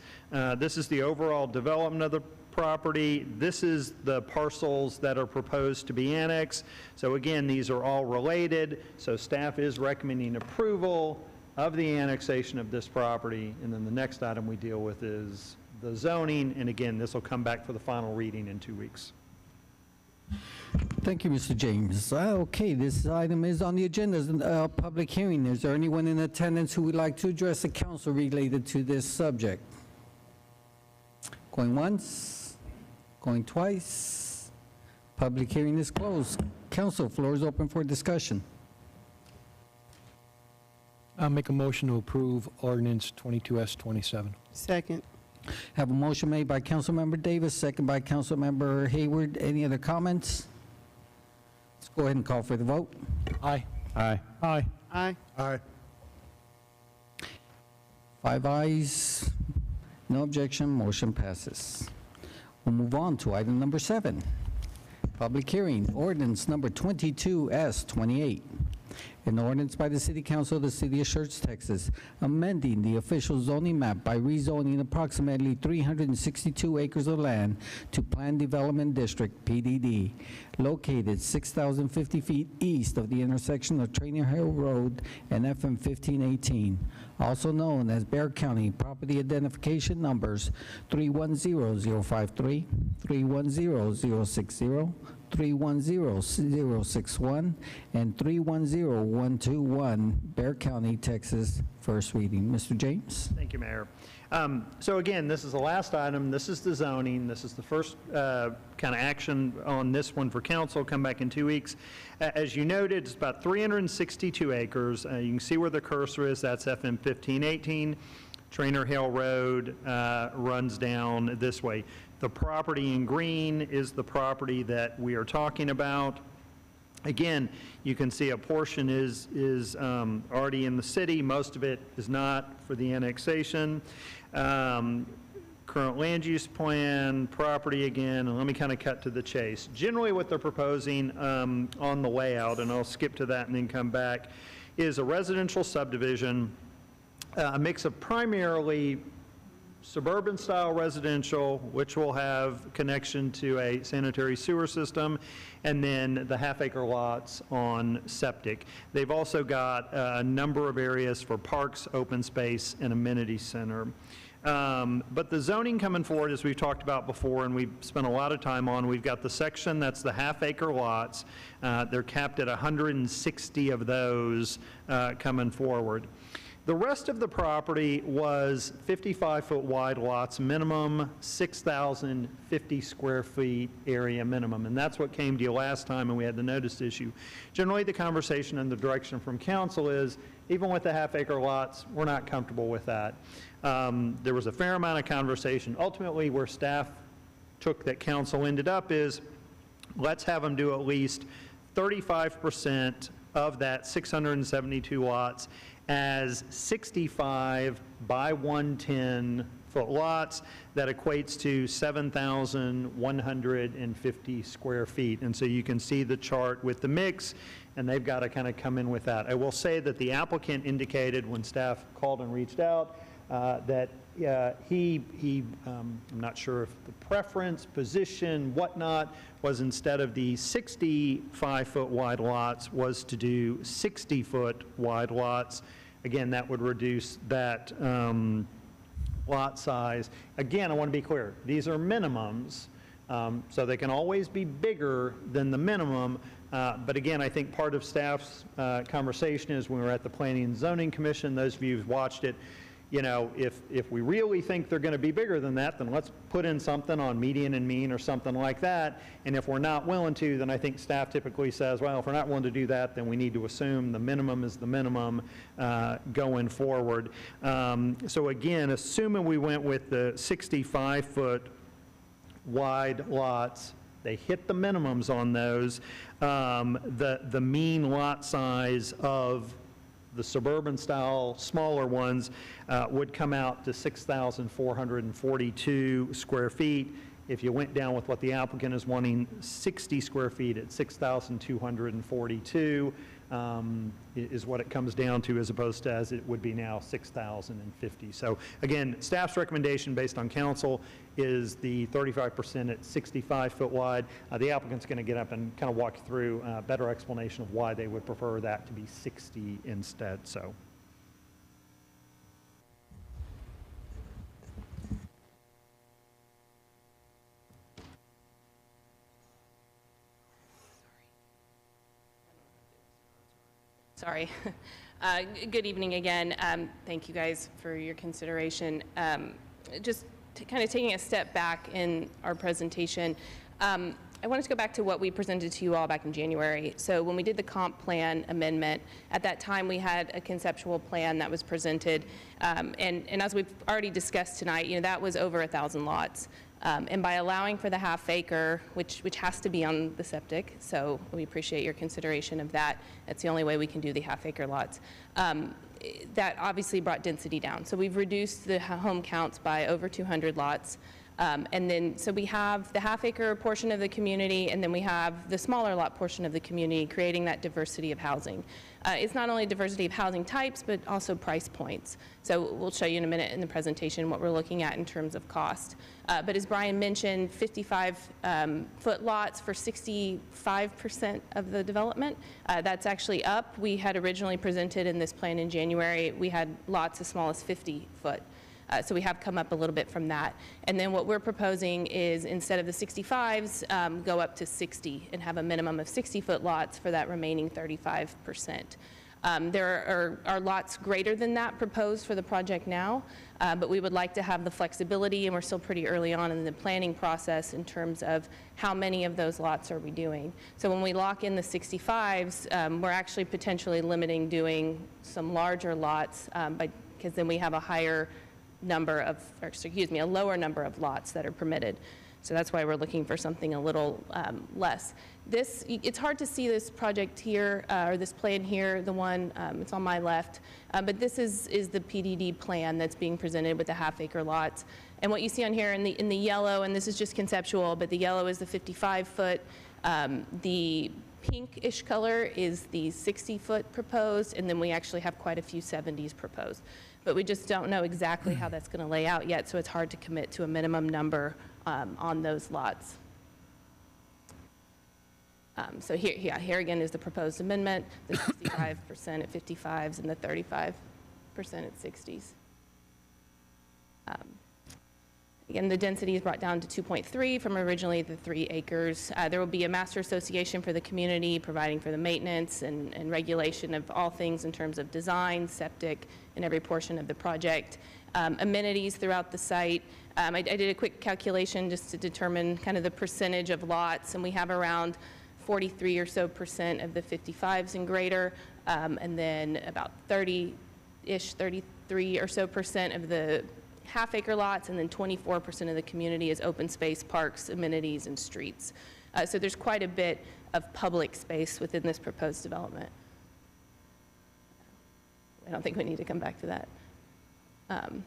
This is the overall development of the property. This is the parcels that are proposed to be annexed. So again, these are all related. So staff is recommending approval of the annexation of this property. And then the next item we deal with is the zoning. And again, this will come back for the final reading in 2 weeks. Thank you, Mr. James. Okay, this item is on the agenda as a public hearing. Is there anyone in attendance who would like to address the council related to this subject? Going once, going twice. Public hearing is closed. Council, floor is open for discussion. I'll make a motion to approve ordinance 22S27. Second. Have a motion made by Councilmember Davis, second by Councilmember Hayward. Any other comments? Let's go ahead and call for the vote. Aye. Aye. Aye. Aye. Aye. 5 ayes, no objection, motion passes. We'll move on to item number 7. Public hearing, ordinance number 22S28. An ordinance by the City Council of the City of Schertz, Texas, amending the official zoning map by rezoning approximately 362 acres of land to Planned Development District, PDD, located 6,050 feet east of the intersection of Trainer Hill Road and FM 1518, also known as Bexar County Property Identification Numbers 310053, 310060, 310061, and 310121, Bexar County, Texas, first reading. Mr. James? Thank you, Mayor. So again, this is the last item. This is the zoning. This is the first kind of action on this one for council. Come back in 2 weeks. As you noted, it's about 362 acres. You can see where the cursor is. That's FM 1518. Trainer Hill Road runs down this way. The property in green is the property that we are talking about. Again, you can see a portion is already in the city. Most of it is not for the annexation. Current land use plan, property again, and let me kind of cut to the chase. Generally what they're proposing on the layout, and I'll skip to that and then come back, is a residential subdivision, a mix of primarily suburban style residential, which will have connection to a sanitary sewer system, and then the half-acre lots on septic. They've also got a number of areas for parks, open space, and amenity center. But the zoning coming forward, as we've talked about before, and we've spent a lot of time on, we've got the section that's the half-acre lots. They're capped at 160 of those coming forward. The rest of the property was 55-foot wide lots, minimum 6,050 square feet area minimum, and that's what came to you last time and we had the notice issue. Generally, the conversation and the direction from council is, even with the half-acre lots, we're not comfortable with that. There was a fair amount of conversation. Ultimately, where staff took that council ended up is, let's have them do at least 35% of that 672 lots as 65 by 110 foot lots. That equates to 7,150 square feet. And so you can see the chart with the mix, and they've got to kind of come in with that. I will say that the applicant indicated when staff called and reached out that I'm not sure if the preference, position, whatnot, was instead of the 65-foot wide lots, was to do 60-foot wide lots. Again, that would reduce that lot size. Again, I want to be clear, these are minimums, so they can always be bigger than the minimum. But again, I think part of staff's conversation is when we were at the Planning and Zoning Commission, those of you who've watched it, you know, if we really think they're going to be bigger than that, then let's put in something on median and mean or something like that. And if we're not willing to, then I think staff typically says, well, if we're not willing to do that, then we need to assume the minimum is the minimum going forward. So again, assuming we went with the 65-foot wide lots, they hit the minimums on those. The mean lot size of the suburban style smaller ones would come out to 6,442 square feet. If you went down with what the applicant is wanting, 60 square feet at 6,242 is what it comes down to, as opposed to as it would be now 6,050. So again, staff's recommendation based on council is the 35% at 65 foot wide. The applicant's going to get up and kind of walk you through a better explanation of why they would prefer that to be 60 instead. So. Sorry. Good evening again. Thank you guys for your consideration. Just kind of taking a step back in our presentation, I wanted to go back to what we presented to you all back in January. So when we did the comp plan amendment, at that time we had a conceptual plan that was presented, and as we've already discussed tonight, you know, that was over 1,000 lots. And by allowing for the half acre, which has to be on the septic, so we appreciate your consideration of that. That's the only way we can do the half acre lots. That obviously brought density down. So we've reduced the home counts by over 200 lots. And then, so we have the half acre portion of the community, and then we have the smaller lot portion of the community, creating that diversity of housing. It's not only diversity of housing types, but also price points. So we'll show you in a minute in the presentation what we're looking at in terms of cost. But as Brian mentioned, 55-foot lots for 65% of the development. That's actually up. We had originally presented in this plan in January, we had lots as small as 50 foot. So we have come up a little bit from that. And then what we're proposing is, instead of the 65s, go up to 60 and have a minimum of 60-foot lots for that remaining 35%. There are lots greater than that proposed for the project now, but we would like to have the flexibility, and we're still pretty early on in the planning process in terms of how many of those lots are we doing. So when we lock in the 65s, we're actually potentially limiting doing some larger lots, because then we have a higher number of, or excuse me, a lower number of lots that are permitted. So that's why we're looking for something a little less. It's hard to see this project here, or this plan here, the one, it's on my left, but this is the PDD plan that's being presented with the half-acre lots. And what you see on here in the yellow, and this is just conceptual, but the yellow is the 55-foot, the pinkish color is the 60-foot proposed, and then we actually have quite a few 70s proposed. But we just don't know exactly how that's going to lay out yet, so it's hard to commit to a minimum number on those lots. So here again is the proposed amendment, the 65% at 55s and the 35% at 60s. Again, the density is brought down to 2.3 from originally the 3 acres. There will be a master association for the community providing for the maintenance and regulation of all things in terms of design, septic, and every portion of the project. Amenities throughout the site. I did a quick calculation just to determine kind of the percentage of lots, and we have around 43 or so % of the 55s and greater, and then about 30-ish, 33 or so % of the half-acre lots, and then 24% of the community is open space, parks, amenities, and streets. So there's quite a bit of public space within this proposed development. I don't think we need to come back to that. And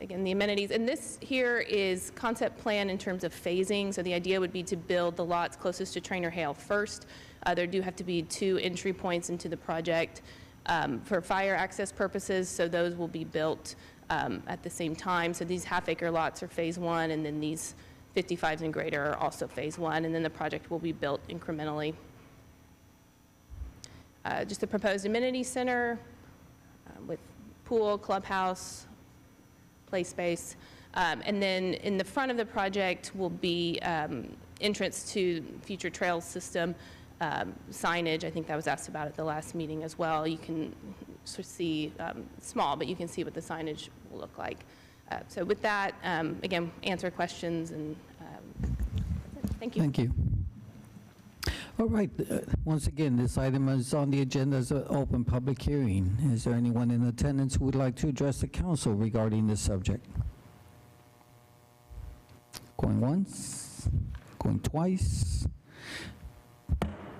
again, the amenities, and this here is concept plan in terms of phasing. So the idea would be to build the lots closest to Trainer Hale first. There do have to be 2 entry points into the project for fire access purposes, so those will be built at the same time. So these half-acre lots are phase 1, and then these 55s and greater are also phase 1, and then the project will be built incrementally. Just a proposed amenity center with pool, clubhouse, play space. And then in the front of the project will be entrance to future trails system, signage. I think that was asked about at the last meeting as well. You can sort of see, small, but you can see what the signage will look like. So with that, again, answer questions, and thank you. Thank you. All right, once again, this item is on the agenda as an open public hearing. Is there anyone in attendance who would like to address the council regarding this subject? Going once, going twice.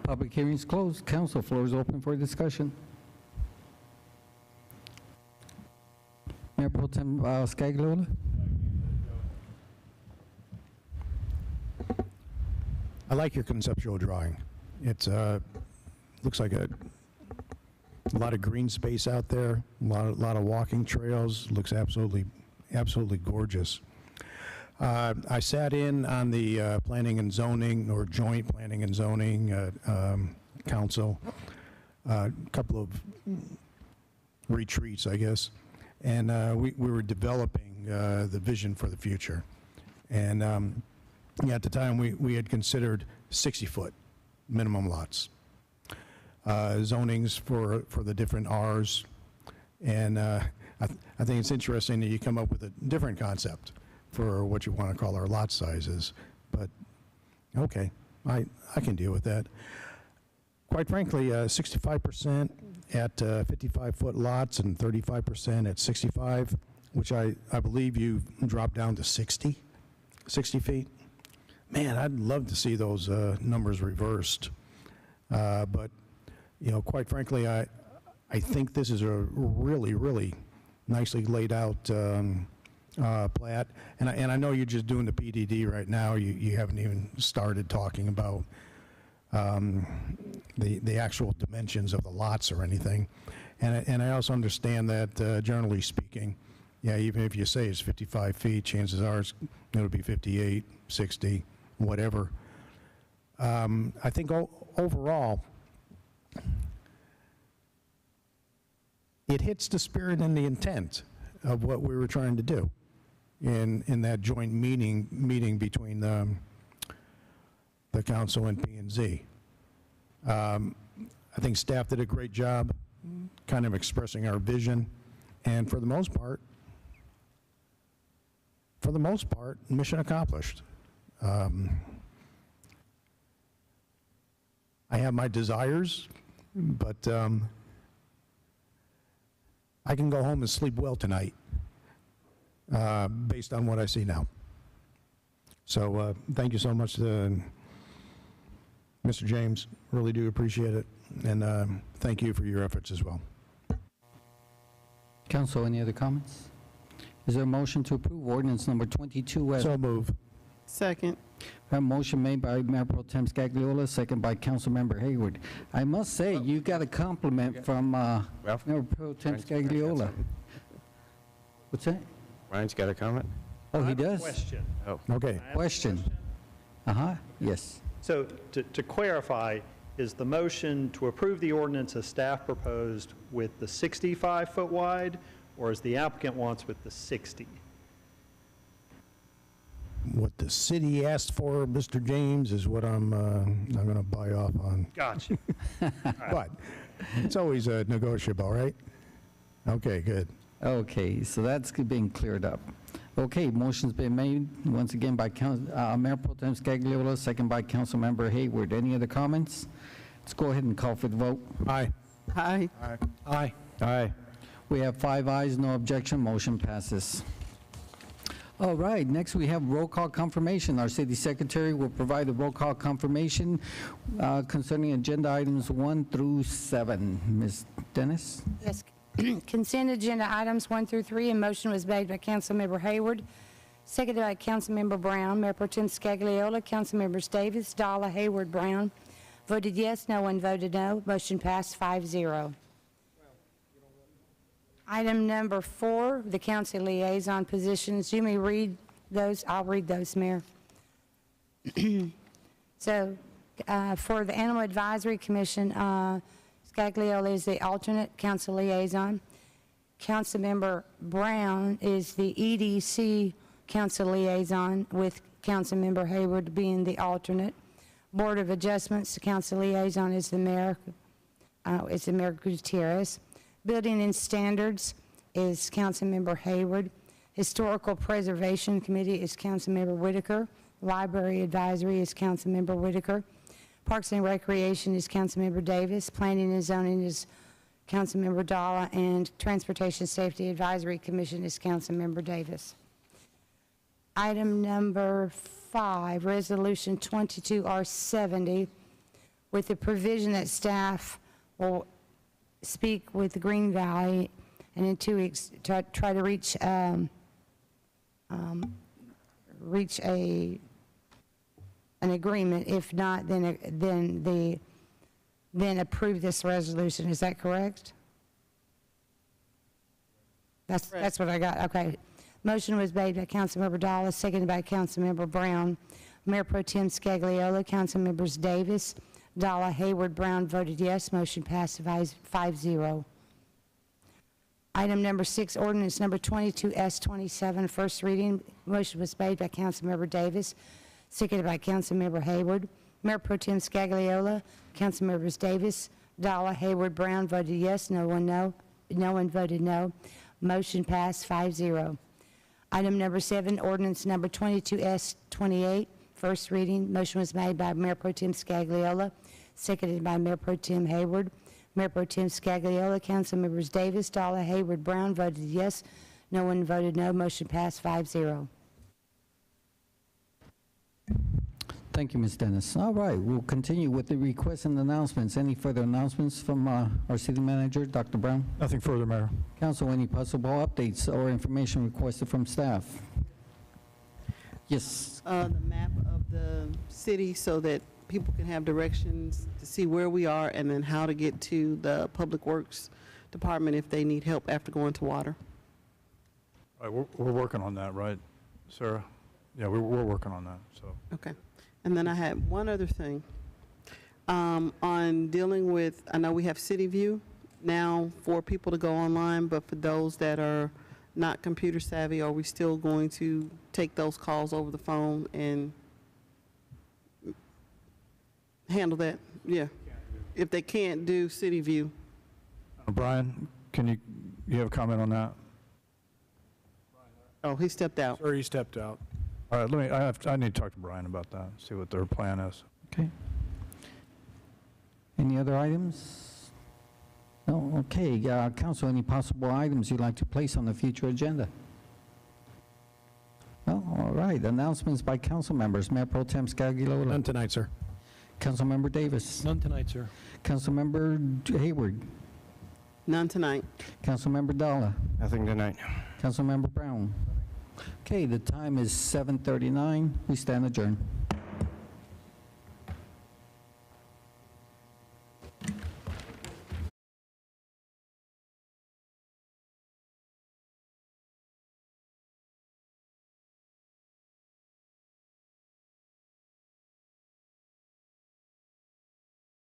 Public hearing is closed. Council, floor is open for discussion. Mayor Pro Tem Scagliola. I like your conceptual drawing. It looks like a lot of green space out there, a lot of walking trails. Looks absolutely gorgeous. I sat in on the planning and zoning, or joint planning and zoning council, a couple of retreats, I guess, and we were developing the vision for the future. And at the time, we had considered 60-foot minimum lots, zonings for the different Rs, and I think it's interesting that you come up with a different concept for what you want to call our lot sizes, but okay, I can deal with that. Quite frankly, 65% at 55-foot lots and 35% at 65, which I believe you dropped down to 60 feet. Man, I'd love to see those numbers reversed. But, you know, quite frankly, I think this is a really, really nicely laid out plat. And I know you're just doing the PDD right now. You haven't even started talking about the actual dimensions of the lots or anything. And I also understand that, generally speaking, yeah, even if you say it's 55 feet, chances are it'll be 58, 60, whatever. I think overall, it hits the spirit and the intent of what we were trying to do in that joint meeting between the council and P&Z. I think staff did a great job kind of expressing our vision, and for the most part, mission accomplished. I have my desires, but I can go home and sleep well tonight based on what I see now. So thank you so much to Mr. James. Really do appreciate it. And thank you for your efforts as well. Council, any other comments? Is there a motion to approve ordinance number 22 as... So move. Second. A motion made by Mayor Pro Tem Scagliola, second by Councilmember Hayward. I must say, you got a compliment from Mayor Pro Tem Scagliola. What's that? Ryan's got a comment? Oh, he does? Question. Oh. Okay. Question. Uh-huh, yes. So to clarify, is the motion to approve the ordinance as staff proposed with the 65-foot wide, or as the applicant wants with the 60? What the city asked for, Mr. James, is what I'm going to buy off on. Gotcha. But it's always negotiable, right? Okay, good. Okay, so that's being cleared up. Okay, motion's been made once again by Mayor Pro Tem Scagliola, second by Councilmember Hayward. Any other comments? Let's go ahead and call for the vote. Aye. Aye. Aye. Aye. We have 5 ayes, no objection, motion passes. All right, next we have roll call confirmation. Our city secretary will provide a roll call confirmation concerning agenda items 1 through 7. Ms. Dennis? Yes. Consent agenda items 1 through 3, and motion was made by Councilmember Hayward, seconded by Councilmember Brown. Mayor Pro Tem Scagliola, Councilmembers Davis, Dalla, Hayward, Brown voted yes, no one voted no. Motion passed 5-0. Item number 4, the council liaison positions. You may read those. I'll read those, Mayor. So for the Animal Advisory Commission, Scagliola is the alternate council liaison. Councilmember Brown is the EDC council liaison, with Councilmember Hayward being the alternate. Board of Adjustments, the council liaison is the mayor. It's the Mayor Gutierrez. Building and Standards is Councilmember Hayward. Historical Preservation Committee is Councilmember Whitaker. Library Advisory is Councilmember Whitaker. Parks and Recreation is Councilmember Davis. Planning and Zoning is Councilmember Dalla, and Transportation Safety Advisory Commission is Councilmember Davis. Item number 5, Resolution 22R70, with the provision that staff will speak with the Green Valley and in 2 weeks try to reach an agreement. If not, then approve this resolution. Is that correct? That's what I got. Okay. Motion was made by Councilmember Dalla, seconded by Councilmember Brown. Mayor Pro Tem Scagliola, Councilmembers Davis, Dalla, Hayward, Brown voted yes. Motion passed 5-0. Item number 6, ordinance number 22S27, first reading. Motion was made by Councilmember Davis, seconded by Councilmember Hayward. Mayor Pro Tem Scagliola, Councilmembers Davis, Dalla, Hayward, Brown voted yes. No one voted no. Motion passed 5-0. Item number 7, ordinance number 22S28, first reading. Motion was made by Mayor Pro Tem Scagliola, seconded by Mayor Pro Tem Hayward. Mayor Pro Tem Scagliola, Councilmembers Davis, Dalla, Hayward, Brown voted yes. No one voted no. Motion passed 5-0. Thank you, Ms. Dennis. All right, we'll continue with the requests and announcements. Any further announcements from our city manager, Dr. Brown? Nothing further, Mayor. Council, any possible updates or information requested from staff? Yes. The map of the city so that people can have directions to see where we are and then how to get to the Public Works Department if they need help after going to water. All right, we're working on that, right, Sarah? Yeah, we're working on that, so. Okay. And then I had one other thing. On dealing with, I know we have City View now for people to go online, but for those that are not computer savvy, are we still going to take those calls over the phone and handle that? Yeah. If they can't do City View. Brian, can you have a comment on that? Oh, he stepped out. Sir, he stepped out. All right, I need to talk to Brian about that, see what their plan is. Okay. Any other items? No? Okay. Council, any possible items you'd like to place on the future agenda? No? All right. Announcements by council members. Mayor Pro Tem Scagliola. None tonight, sir. Councilmember Davis. None tonight, sir. Councilmember Hayward. None tonight. Councilmember Dalla. Nothing tonight. Councilmember Brown. Okay, the time is 7:39. We stand adjourned.